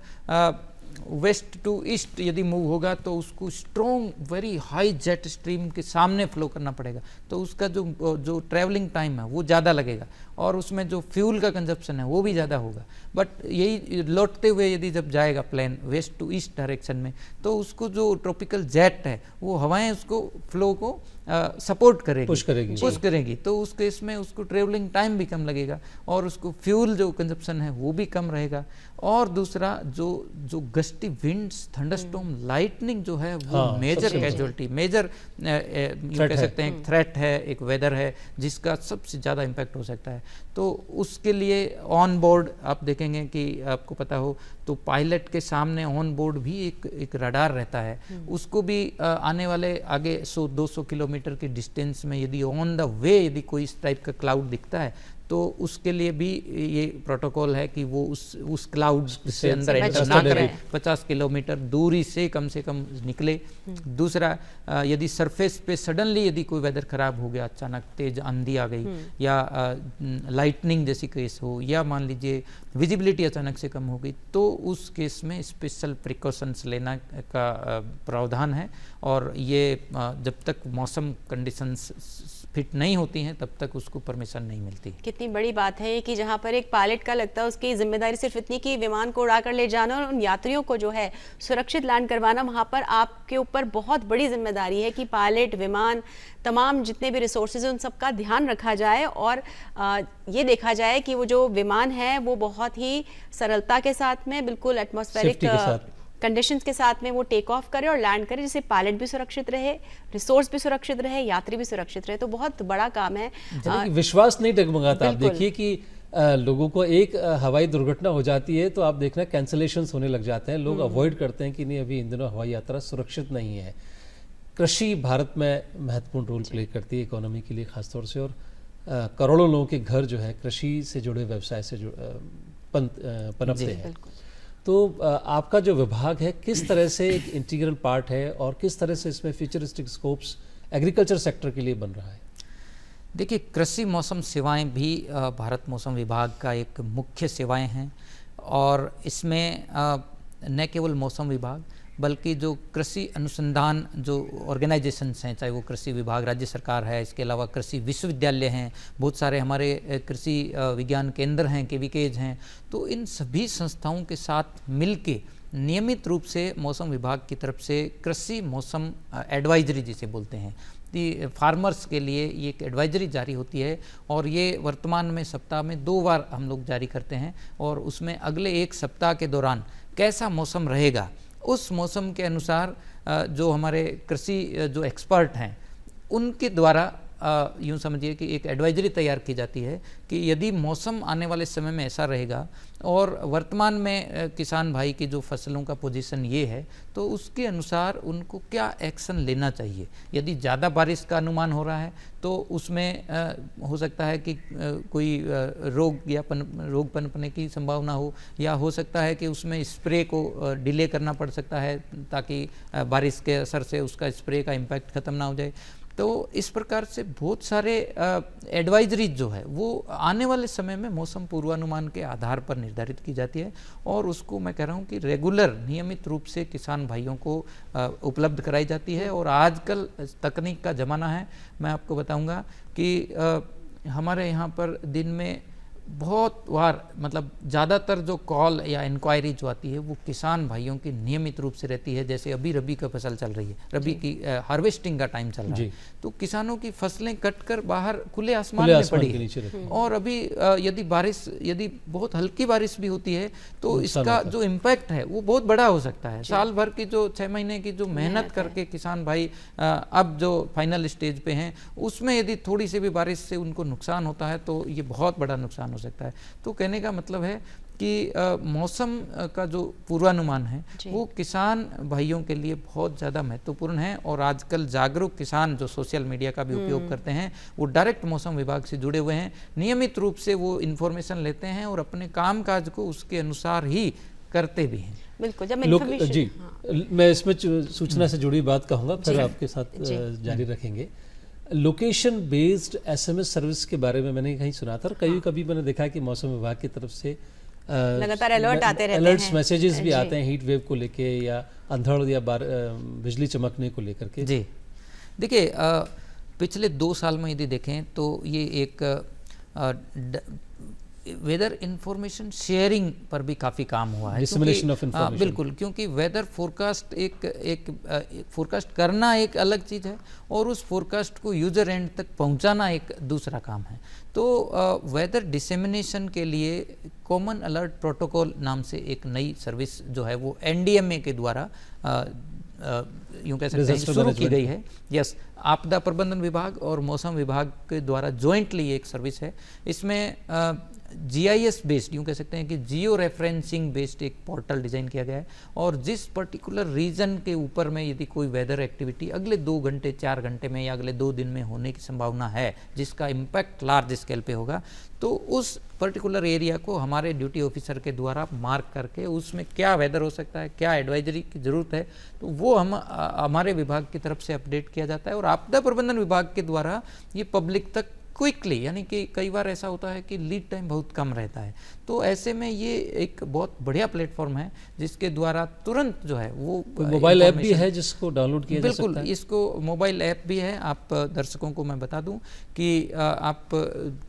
वेस्ट टू ईस्ट यदि मूव होगा तो उसको strong very high jet stream के सामने फ्लो करना पड़ेगा, तो उसका जो ट्रैवलिंग टाइम है वो ज़्यादा लगेगा और उसमें जो फ्यूल का कंजप्शन है वो भी ज़्यादा होगा। बट यही लौटते हुए यदि जब जाएगा plane west to east direction में, तो उसको जो ट्रॉपिकल जेट है वो हवाएं उसको फ्लो को सपोर्ट करेगी, पुश करेगी, तो उस केस में उसको ट्रेवलिंग टाइम भी कम लगेगा और उसको फ्यूल जो कंजप्शन है वो भी कम रहेगा। और दूसरा जो गस्टी विंड्स, थंडरस्टॉर्म, लाइटनिंग जो है वो मेजर कैजुअलिटी, मेजर कह सकते हैं थ्रेट है, एक वेदर है जिसका सबसे ज़्यादा इम्पैक्ट हो सकता है। तो उसके लिए ऑन बोर्ड आप देखेंगे कि आपको पता हो तो पायलट के सामने ऑन बोर्ड भी एक रडार रहता है, उसको भी आने वाले आगे 100-200 किलोमीटर के डिस्टेंस में यदि ऑन द वे यदि कोई इस टाइप का क्लाउड दिखता है तो उसके लिए भी ये प्रोटोकॉल है कि वो उस क्लाउड से अंदर एंटर ना करें, 50 किलोमीटर दूरी से कम निकले। दूसरा, यदि सरफेस पे सडनली यदि कोई वेदर खराब हो गया, अचानक तेज आंधी आ गई या लाइटनिंग जैसी केस हो, या मान लीजिए विजिबिलिटी अचानक से कम हो गई, तो उस केस में स्पेशल प्रिकॉशंस लेना का प्रावधान है। और ये जब तक मौसम कंडीशंस फिट नहीं होती हैं तब तक उसको परमिशन नहीं मिलती। कितनी बड़ी बात है कि जहां पर एक पायलट का लगता है उसकी जिम्मेदारी सिर्फ इतनी कि विमान को उड़ाकर ले जाना और उन यात्रियों को जो है सुरक्षित लैंड करवाना, वहां पर आपके ऊपर बहुत बड़ी जिम्मेदारी है कि पायलट, विमान, तमाम जितने भी रिसोर्सेज उन सब का ध्यान रखा जाए और ये देखा जाए कि वो जो विमान है वो बहुत ही सरलता के साथ में, बिल्कुल एटमॉस्फेरिक कंडीशंस के साथ में वो टेक ऑफ करे और लैंड करे, जिससे पायलट भी सुरक्षित रहे, रिसोर्स भी सुरक्षित रहे, यात्री भी सुरक्षित रहे। तो बहुत बड़ा काम है। विश्वास नहीं डगमगाता। आप देखिए कि लोगों को एक हवाई दुर्घटना हो जाती है तो आप देखना कैंसलेशंस होने लग जाते हैं, लोग अवॉइड करते हैं कि नहीं अभी इन दिनों हवाई यात्रा सुरक्षित नहीं है। कृषि भारत में महत्वपूर्ण रोल प्ले करती है इकोनॉमी के लिए खासतौर से, और करोड़ों लोगों के घर जो है कृषि से जुड़े व्यवसाय से पनपते हैं। तो आपका जो विभाग है किस तरह से एक इंटीग्रल पार्ट है और किस तरह से इसमें फ्यूचरिस्टिक स्कोप्स एग्रीकल्चर सेक्टर के लिए बन रहा है? देखिए, कृषि मौसम सेवाएं भी भारत मौसम विभाग का एक मुख्य सेवाएं हैं और इसमें न केवल मौसम विभाग बल्कि जो कृषि अनुसंधान जो ऑर्गेनाइजेशंस हैं, चाहे वो कृषि विभाग राज्य सरकार है, इसके अलावा कृषि विश्वविद्यालय हैं, बहुत सारे हमारे कृषि विज्ञान केंद्र हैं, केवीकेज हैं, तो इन सभी संस्थाओं के साथ मिलके नियमित रूप से मौसम विभाग की तरफ से कृषि मौसम एडवाइजरी जिसे बोलते हैं, फार्मर्स के लिए ये एक एडवाइजरी जारी होती है और ये वर्तमान में सप्ताह में 2 बार हम लोग जारी करते हैं और उसमें अगले 1 सप्ताह के दौरान कैसा मौसम रहेगा उस मौसम के अनुसार जो हमारे कृषि जो एक्सपर्ट हैं उनके द्वारा यूँ समझिए कि एक एडवाइजरी तैयार की जाती है कि यदि मौसम आने वाले समय में ऐसा रहेगा और वर्तमान में किसान भाई की जो फसलों का पोजीशन ये है तो उसके अनुसार उनको क्या एक्शन लेना चाहिए। यदि ज़्यादा बारिश का अनुमान हो रहा है तो उसमें हो सकता है कि कोई रोग पनपने की संभावना हो, या हो सकता है कि उसमें स्प्रे को डिले करना पड़ सकता है ताकि बारिश के असर से उसका स्प्रे का इम्पैक्ट ख़त्म ना हो जाए। तो इस प्रकार से बहुत सारे एडवाइजरीज जो है वो आने वाले समय में मौसम पूर्वानुमान के आधार पर निर्धारित की जाती है और उसको मैं कह रहा हूँ कि रेगुलर नियमित रूप से किसान भाइयों को उपलब्ध कराई जाती है। और आजकल तकनीक का ज़माना है, मैं आपको बताऊंगा कि हमारे यहाँ पर दिन में बहुत बार मतलब ज़्यादातर जो कॉल या इंक्वायरी जो आती है वो किसान भाइयों की नियमित रूप से रहती है। जैसे अभी रबी का फसल चल रही है, रबी की हार्वेस्टिंग का टाइम चल रहा है, तो किसानों की फसलें कटकर बाहर खुले आसमान में पड़ी है। और अभी यदि बहुत हल्की बारिश भी होती है तो इसका जो इम्पैक्ट है वो बहुत बड़ा हो सकता है। साल भर की जो 6 महीने की जो मेहनत करके किसान भाई अब जो फाइनल स्टेज पे हैं, उसमें यदि थोड़ी सी भी बारिश से उनको नुकसान होता है तो ये बहुत बड़ा नुकसान हो सकता है। तो कहने का मतलब है कि मौसम का जो पूर्वानुमान है वो किसान भाइयों के लिए बहुत ज़्यादा महत्वपूर्ण है। और आजकल जागरूक किसान जो सोशल मीडिया का भी उपयोग करते हैं वो डायरेक्ट मौसम विभाग से जुड़े हुए हैं, नियमित रूप से वो इन्फॉर्मेशन लेते हैं और अपने कामकाज को उसके अनुसार ही करते भी हैं। बिल्कुल, जब इन्फॉर्मेशन जी मैं इसमें सूचना से जुड़ी बात कहूँगा, फिर आपके साथ जारी रखेंगे। लोकेशन बेस्ड एसएमएस सर्विस के बारे में मैंने कहीं सुना था, और कभी मैंने देखा कि मौसम विभाग की तरफ से लगातार अलर्ट आते रहते हैं, अलर्ट्स मैसेजेस भी आते हैं हीट वेव को लेके या अंधड़ या बिजली चमकने को लेकर के। जी देखिए, पिछले 2 साल में यदि देखें तो ये एक वेदर इंफॉर्मेशन शेयरिंग पर भी काफ़ी काम हुआ है। डिसमिनेशन ऑफ इंफॉर्मेशन, बिल्कुल, क्योंकि वेदर फोरकास्ट एक फोरकास्ट करना एक अलग चीज़ है और उस फोरकास्ट को यूजर एंड तक पहुंचाना एक दूसरा काम है। तो वेदर डिसेमिनेशन के लिए कॉमन अलर्ट प्रोटोकॉल नाम से एक नई सर्विस जो है वो एनडीएमए के द्वारा यूँ कह सकते हैं शुरू की गई है। यस, आपदा प्रबंधन विभाग और मौसम विभाग के द्वारा जॉइंटली एक सर्विस है। इसमें GIS बेस्ड, यूँ कह सकते हैं कि जियो रेफरेंसिंग बेस्ड एक पोर्टल डिज़ाइन किया गया है, और जिस पर्टिकुलर रीजन के ऊपर में यदि कोई वेदर एक्टिविटी अगले 2 घंटे 4 घंटे में या अगले 2 दिन में होने की संभावना है, जिसका इम्पैक्ट लार्ज स्केल पे होगा, तो उस पर्टिकुलर एरिया को हमारे ड्यूटी ऑफिसर के द्वारा मार्क करके उसमें क्या वेदर हो सकता है, क्या एडवाइजरी की ज़रूरत है, तो वो हमारे विभाग की तरफ से अपडेट किया जाता है। और आपदा प्रबंधन विभाग के द्वारा ये पब्लिक तक क्विकली, यानी कि कई बार ऐसा होता है कि लीड टाइम बहुत कम रहता है, तो ऐसे में ये एक बहुत बढ़िया प्लेटफॉर्म है जिसके द्वारा तुरंत जो है वो मोबाइल ऐप भी है जिसको डाउनलोड किया जा सकता है। बिल्कुल, इसको मोबाइल ऐप भी है। आप दर्शकों को मैं बता दूं कि आप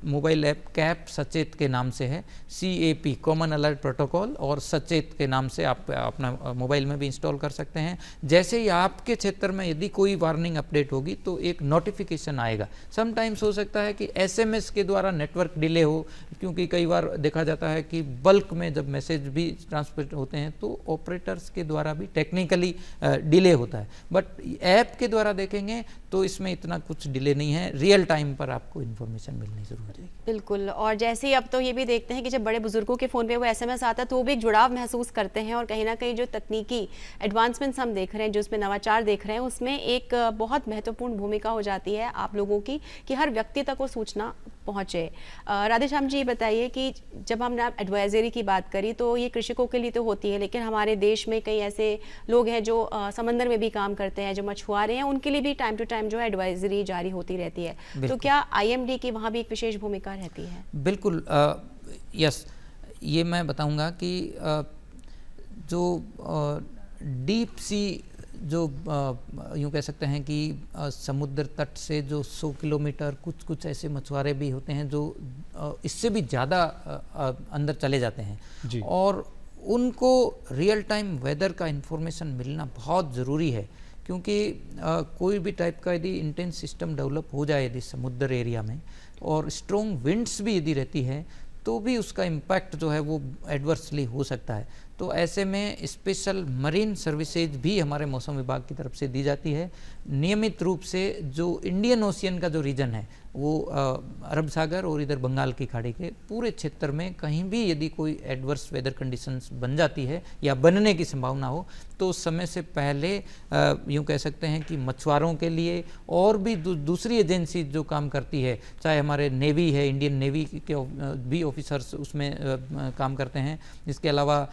मोबाइल ऐप कैप सचेत के नाम से है, CAP कॉमन अलर्ट प्रोटोकॉल, और सचेत के नाम से आप अपना मोबाइल में भी इंस्टॉल कर सकते हैं। जैसे ही आपके क्षेत्र में यदि कोई वार्निंग अपडेट होगी तो एक नोटिफिकेशन आएगा। समटाइम्स हो सकता है कि SMS के द्वारा नेटवर्क डिले हो, क्योंकि कई बार देखा जाता है कि बल्क में जब मैसेज भी ट्रांसमिट होते हैं तो ऑपरेटर्स के द्वारा भी टेक्निकली डिले होता है। बट ऐप के द्वारा देखेंगे तो इसमें इतना कुछ डिले नहीं है, रियल टाइम पर आपको इन्फॉर्मेशन मिलनी जरूर है। बिल्कुल, और जैसे ही अब तो ये भी देखते हैं कि जब बड़े बुजुर्गों के फ़ोन पे वो SMS आता है तो वो भी एक जुड़ाव महसूस करते हैं, और कहीं ना कहीं जो तकनीकी एडवांसमेंट्स हम देख रहे हैं, जो उसमें नवाचार देख रहे हैं, उसमें एक बहुत महत्वपूर्ण भूमिका हो जाती है आप लोगों की कि हर व्यक्ति तक वो सूचना पहुँचे। राधेश्याम जी, बताइए कि जब हमने एडवाइजरी की बात करी तो ये कृषकों के लिए तो होती है, लेकिन हमारे देश में कई ऐसे लोग हैं जो समंदर में भी काम करते हैं, जो मछुआरे हैं, उनके लिए भी टाइम टू टाइम जो है एडवाइजरी जारी होती रहती है। तो क्या IMD की वहाँ भी एक विशेष भूमिका रहती है? बिल्कुल, यस, ये मैं बताऊंगा कि जो डीप सी जो यूँ कह सकते हैं कि समुद्र तट से जो 100 किलोमीटर, कुछ ऐसे मछुआरे भी होते हैं जो इससे भी ज़्यादा अंदर चले जाते हैं, और उनको रियल टाइम वेदर का इन्फॉर्मेशन मिलना बहुत ज़रूरी है। क्योंकि कोई भी टाइप का यदि इंटेंस सिस्टम डेवलप हो जाए यदि समुद्र एरिया में, और स्ट्रॉन्ग विंड्स भी यदि रहती है, तो भी उसका इम्पैक्ट जो है वो एडवर्सली हो सकता है। तो ऐसे में स्पेशल मरीन सर्विसेज भी हमारे मौसम विभाग की तरफ से दी जाती है। नियमित रूप से जो इंडियन ओशियन का जो रीजन है वो अरब सागर और इधर बंगाल की खाड़ी के पूरे क्षेत्र में कहीं भी यदि कोई एडवर्स वेदर कंडीशंस बन जाती है या बनने की संभावना हो, तो उस समय से पहले यूँ कह सकते हैं कि मछुआरों के लिए और भी दूसरी एजेंसी जो काम करती है, चाहे हमारे नेवी है, इंडियन नेवी के भी ऑफिसर्स उसमें काम करते हैं। इसके अलावा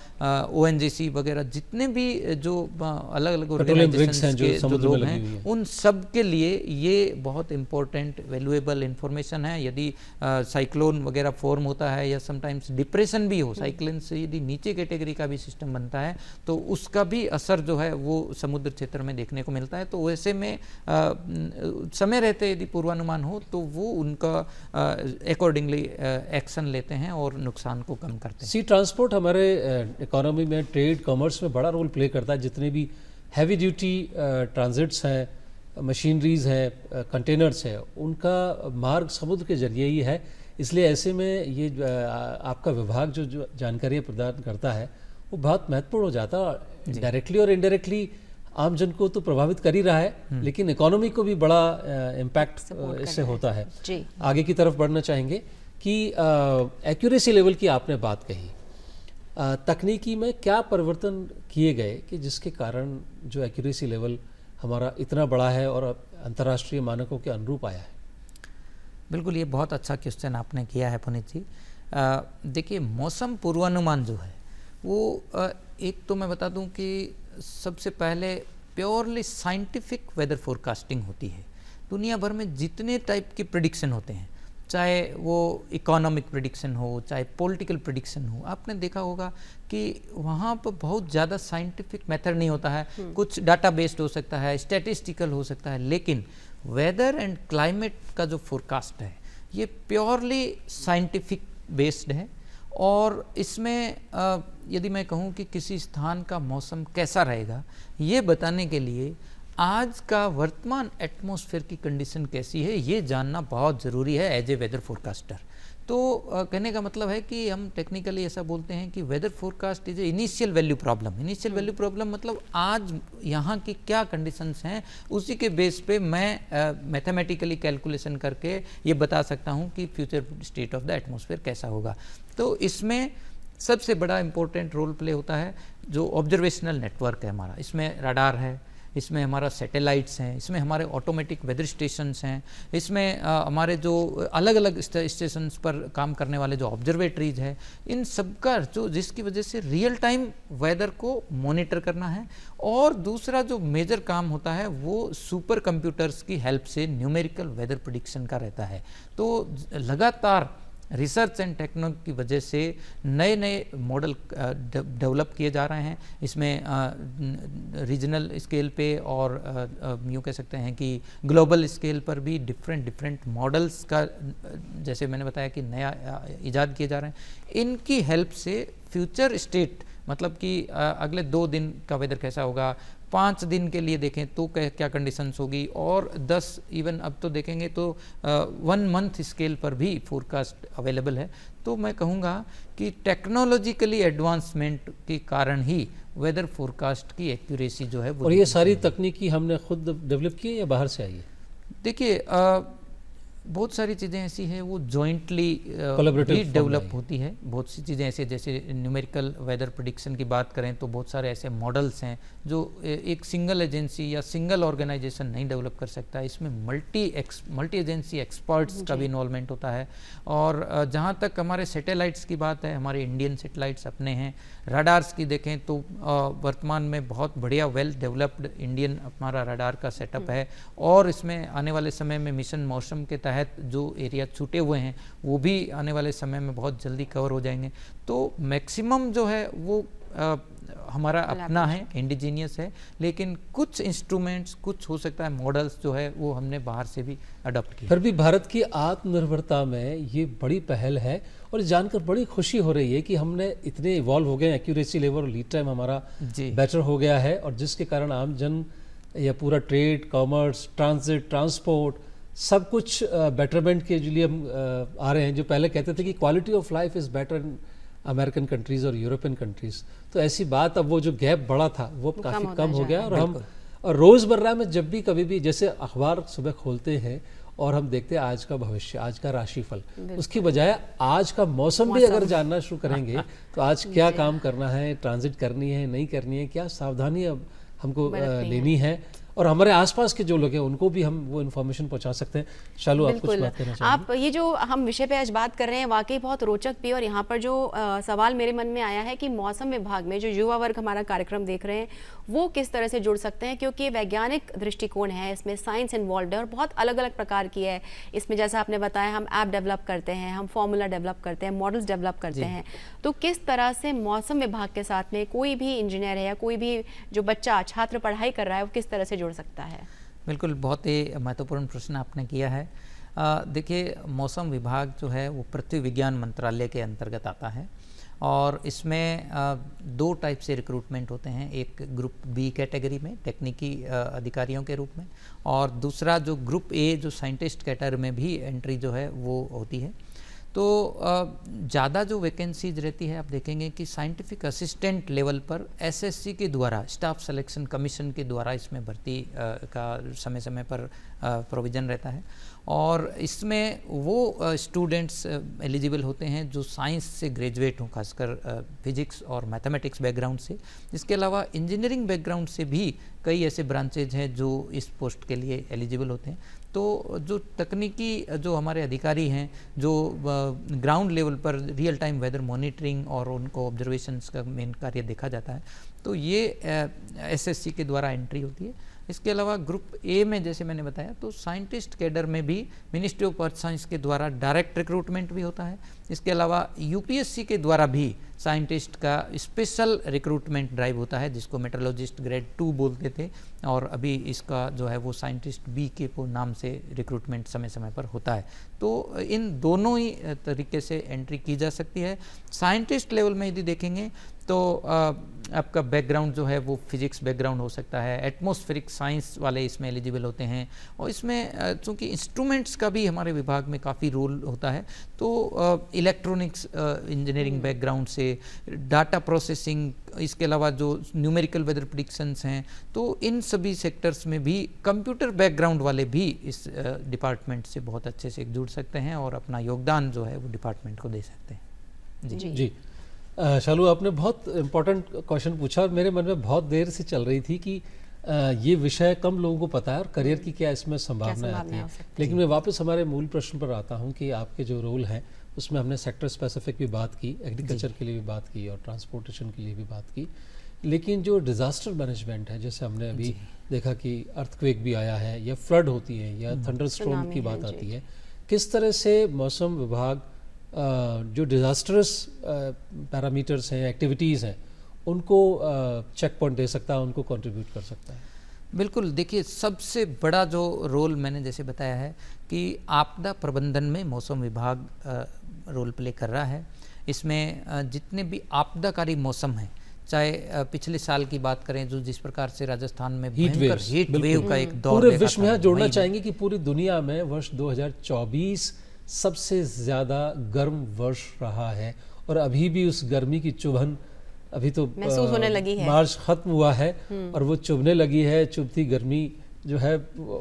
ONGC वगैरह जितने भी जो अलग अलग पेट्रोलियम रिग्स ऑर्गेनाइजेशंस हैं जो के जो समुद्र में लोग लगी हुई हैं, हैं। उन सब के लिए ये बहुत इम्पोर्टेंट वैल्यूएबल इंफॉर्मेशन है। यदि साइक्लोन वगैरह फॉर्म होता है या समटाइम्स डिप्रेशन भी हो, साइक्लोन से यदि नीचे कैटेगरी का भी सिस्टम बनता है तो उसका भी असर जो है वो समुद्र क्षेत्र में देखने को मिलता है। तो वैसे में समय रहते यदि पूर्वानुमान हो तो वो उनका अकॉर्डिंगली एक्शन लेते हैं और नुकसान को कम करते हैं। सी ट्रांसपोर्ट हमारे इकोनॉमी में, ट्रेड, कॉमर्स में बड़ा रोल प्ले करता है। जितने भी हैवी ड्यूटी ट्रांजिट्स हैं, मशीनरीज हैं, कंटेनर्स हैं, उनका मार्ग समुद्र के जरिए ही है। इसलिए ऐसे में ये आपका विभाग जो जानकारी प्रदान करता है वो बहुत महत्वपूर्ण हो जाता है। डायरेक्टली और इनडायरेक्टली आम जन को तो प्रभावित कर ही रहा है, लेकिन इकोनॉमी को भी बड़ा इम्पैक्ट इससे होता है। जी। आगे की तरफ बढ़ना चाहेंगे कि एक्यूरेसी लेवल की आपने बात कही, तकनीकी में क्या परिवर्तन किए गए कि जिसके कारण जो एक्यूरेसी लेवल हमारा इतना बड़ा है और अंतर्राष्ट्रीय मानकों के अनुरूप आया है? बिल्कुल, ये बहुत अच्छा क्वेश्चन आपने किया है पुनीत जी। देखिए, मौसम पूर्वानुमान जो है वो एक तो मैं बता दूं कि सबसे पहले प्योरली साइंटिफिक वेदर फोरकास्टिंग होती है। दुनिया भर में जितने टाइप की प्रेडिक्शन होते हैं, चाहे वो इकोनॉमिक प्रेडिक्शन हो, चाहे पॉलिटिकल प्रेडिक्शन हो, आपने देखा होगा कि वहाँ पर बहुत ज़्यादा साइंटिफिक मेथड नहीं होता है। कुछ डाटा बेस्ड हो सकता है, स्टैटिस्टिकल हो सकता है, लेकिन वेदर एंड क्लाइमेट का जो फोरकास्ट है ये प्योरली साइंटिफिक बेस्ड है। और इसमें यदि मैं कहूँ कि किसी स्थान का मौसम कैसा रहेगा, ये बताने के लिए आज का वर्तमान एटमॉस्फेयर की कंडीशन कैसी है ये जानना बहुत ज़रूरी है एज ए वेदर फोरकास्टर। तो कहने का मतलब है कि हम टेक्निकली ऐसा बोलते हैं कि weather forecast is a initial value problem. Initial value problem मतलब आज यहाँ की क्या कंडीशंस हैं, उसी के बेस पे मैं मैथमेटिकली कैलकुलेशन करके ये बता सकता हूँ कि future state of the atmosphere कैसा होगा। तो इसमें सबसे बड़ा इंपॉर्टेंट रोल प्ले होता है जो ऑब्जर्वेशनल नेटवर्क है हमारा। इसमें रडार है, इसमें हमारा सैटेलाइट्स हैं, इसमें हमारे ऑटोमेटिक वेदर स्टेशंस हैं, इसमें हमारे जो अलग अलग स्टेशंस पर काम करने वाले जो ऑब्जर्वेटरीज है, इन सब का जो जिसकी वजह से रियल टाइम वेदर को मॉनिटर करना है। और दूसरा जो मेजर काम होता है वो सुपर कंप्यूटर्स की हेल्प से न्यूमेरिकल वेदर प्रेडिक्शन का रहता है। तो लगातार रिसर्च एंड टेक्नोलॉजी की वजह से नए नए मॉडल डेवलप किए जा रहे हैं। इसमें रीजनल स्केल पे और यूँ कह सकते हैं कि ग्लोबल स्केल पर भी डिफरेंट मॉडल्स का, जैसे मैंने बताया कि नया इजाद किए जा रहे हैं। इनकी हेल्प से फ्यूचर स्टेट मतलब कि अगले 2 दिन का वेदर कैसा होगा, 5 दिन के लिए देखें तो क्या कंडीशंस होगी, और 10 इवन अब तो देखेंगे तो 1 मंथ स्केल पर भी फोरकास्ट अवेलेबल है। तो मैं कहूँगा कि टेक्नोलॉजिकली एडवांसमेंट के कारण ही वेदर फोरकास्ट की एक्यूरेसी जो है वो। और ये सारी तकनीकी हमने खुद डेवलप की है या बाहर से आई है? देखिए, बहुत सारी चीज़ें ऐसी हैं वो जॉइंटली डेवलप होती है। बहुत सी चीज़ें ऐसी, जैसे न्यूमेरिकल वेदर प्रेडिक्शन की बात करें तो बहुत सारे ऐसे मॉडल्स हैं जो एक सिंगल एजेंसी या सिंगल ऑर्गेनाइजेशन नहीं डेवलप कर सकता। इसमें मल्टी एजेंसी एक्सपर्ट्स का भी इन्वॉल्वमेंट होता है। और जहाँ तक हमारे सैटेलाइट्स की बात है, हमारे इंडियन सैटेलाइट्स अपने हैं। रडार्स की देखें तो वर्तमान में बहुत बढ़िया वेल डेवलप्ड इंडियन हमारा रडार का सेटअप है। और इसमें आने वाले समय में मिशन मौसम के तहत जो एरिया छूटे हुए हैं वो भी आने वाले समय में बहुत जल्दी कवर हो जाएंगे। तो मैक्सिमम जो है वो हमारा अपना है, इंडिजीनियस है, लेकिन कुछ इंस्ट्रूमेंट्स, कुछ हो सकता है मॉडल्स जो है वो हमने बाहर से भी अडॉप्ट किए। फिर भी भारत की आत्मनिर्भरता में ये बड़ी पहल है और जानकर बड़ी खुशी हो रही है कि हमने इतने इवॉल्व हो गए, एक्यूरेसी लेवल और लीड टाइम हमारा बेटर हो गया है, और जिसके कारण आम जन या पूरा ट्रेड, कॉमर्स, ट्रांजिट, ट्रांसपोर्ट सब कुछ बेटरमेंट के लिए हम आ रहे हैं। जो पहले कहते थे कि quality of life is better in American countries और यूरोपियन कंट्रीज़, तो ऐसी बात अब वो जो गैप बड़ा था वो काफ़ी कम हो गया। और हम रोज़मर्रा में जब भी कभी भी जैसे अखबार सुबह खोलते हैं और हम देखते हैं आज का भविष्य, आज का राशिफल, उसकी बजाय आज का मौसम भी अगर जानना शुरू करेंगे तो आज क्या काम करना है, ट्रांजिट करनी है नहीं करनी है, क्या सावधानी अब हमको लेनी है, और हमारे आसपास के जो लोग हैं उनको भी हम वो इन्फॉर्मेशन पहुंचा सकते हैं। शालू, आप कुछ बिल्कुल। बात करना चाहेंगे? आप ये जो हम विषय पे आज बात कर रहे हैं वाकई बहुत रोचक भी, और यहाँ पर जो सवाल मेरे मन में आया है कि मौसम विभाग में जो युवा वर्ग हमारा कार्यक्रम देख रहे हैं वो किस तरह से जुड़ सकते हैं, क्योंकि वैज्ञानिक दृष्टिकोण है, इसमें साइंस इन्वॉल्व है और बहुत अलग अलग प्रकार की है। इसमें जैसा आपने बताया हम ऐप डेवलप करते हैं, हम फॉर्मूला डेवलप करते हैं, मॉडल्स डेवलप करते हैं, तो किस तरह से मौसम विभाग के साथ में कोई भी इंजीनियर है या कोई भी जो बच्चा छात्र पढ़ाई कर रहा है वो किस तरह से जुड़ सकता है? बिल्कुल, बहुत ही महत्वपूर्ण प्रश्न आपने किया है। देखिए, मौसम विभाग जो है वो पृथ्वी विज्ञान मंत्रालय के अंतर्गत आता है और इसमें 2 टाइप से रिक्रूटमेंट होते हैं। एक ग्रुप बी कैटेगरी में टेक्निकी अधिकारियों के रूप में, और दूसरा जो ग्रुप ए जो साइंटिस्ट कैटेगरी में भी एंट्री जो है वो होती है। तो ज़्यादा जो वैकेंसीज रहती है, आप देखेंगे कि साइंटिफिक असिस्टेंट लेवल पर एसएससी के द्वारा, स्टाफ सिलेक्शन कमीशन के द्वारा इसमें भर्ती का समय समय पर प्रोविज़न रहता है। और इसमें वो स्टूडेंट्स एलिजिबल होते हैं जो साइंस से ग्रेजुएट हों, खासकर फिजिक्स और मैथमेटिक्स बैकग्राउंड से। इसके अलावा इंजीनियरिंग बैकग्राउंड से भी कई ऐसे ब्रांचेज हैं जो इस पोस्ट के लिए एलिजिबल होते हैं। तो जो तकनीकी जो हमारे अधिकारी हैं, जो ग्राउंड लेवल पर रियल टाइम वेदर मॉनिटरिंग और उनको ऑब्जर्वेशंस का मेन कार्य देखा जाता है, तो ये एसएससी के द्वारा एंट्री होती है। इसके अलावा ग्रुप ए में जैसे मैंने बताया, तो साइंटिस्ट कैडर में भी मिनिस्ट्री ऑफ अर्थ साइंस के द्वारा डायरेक्ट रिक्रूटमेंट भी होता है। इसके अलावा यूपीएससी के द्वारा भी साइंटिस्ट का स्पेशल रिक्रूटमेंट ड्राइव होता है, जिसको मेट्रोलॉजिस्ट ग्रेड 2 बोलते थे, और अभी इसका जो है वो साइंटिस्ट बी के नाम से रिक्रूटमेंट समय समय पर होता है। तो इन दोनों ही तरीके से एंट्री की जा सकती है। साइंटिस्ट लेवल में यदि देखेंगे तो आपका बैकग्राउंड जो है वो फिजिक्स बैकग्राउंड हो सकता है, एटमॉस्फेरिक साइंस वाले इसमें एलिजिबल होते हैं, और इसमें चूँकि इंस्ट्रूमेंट्स का भी हमारे विभाग में काफ़ी रोल होता है, तो इलेक्ट्रॉनिक्स इंजीनियरिंग बैकग्राउंड से, डाटा प्रोसेसिंग, इसके अलावा जो न्यूमेरिकल वेदर प्रेडिक्शंस हैं, तो इन सभी सेक्टर्स में भी कंप्यूटर बैकग्राउंड वाले भी इस डिपार्टमेंट से बहुत अच्छे से जुड़ सकते हैं और अपना योगदान जो है वो डिपार्टमेंट को दे सकते हैं। जी। शालू, आपने बहुत इम्पोर्टेंट क्वेश्चन पूछा और मेरे मन में बहुत देर से चल रही थी कि ये विषय कम लोगों को पता है और करियर की क्या इसमें संभावनाएं आती हैं। लेकिन मैं वापस हमारे मूल प्रश्न पर आता हूँ कि आपके जो रोल हैं उसमें हमने सेक्टर स्पेसिफिक भी बात की, एग्रीकल्चर के लिए भी बात की और ट्रांसपोर्टेशन के लिए भी बात की, लेकिन जो डिज़ास्टर मैनेजमेंट है, जैसे हमने अभी देखा कि अर्थक्वेक भी आया है या फ्लड होती है या थंडरस्टॉर्म की बात आती है, किस तरह से मौसम विभाग जो डिज़ास्टरस पैरामीटर्स हैं, एक्टिविटीज़ हैं, उनको चेक पॉइंट दे सकता है, उनको कंट्रीब्यूट कर सकता है? बिल्कुल, देखिए, सबसे बड़ा जो रोल मैंने जैसे बताया है कि आपदा प्रबंधन में मौसम विभाग रोल प्ले कर रहा है। इसमें जितने भी आपदाकारी मौसम हैं, चाहे पिछले साल की बात करें, जो जिस प्रकार से राजस्थान में हीट वेव का एक दौर पूरे विश्व में जोड़ना चाहेंगे कि पूरी दुनिया में वर्ष 2024 सबसे ज़्यादा गर्म वर्ष रहा है और अभी भी उस गर्मी की चुभन अभी तो महसूस होने लगी है। मार्च खत्म हुआ है और वो चुभने लगी है। चुभती गर्मी जो है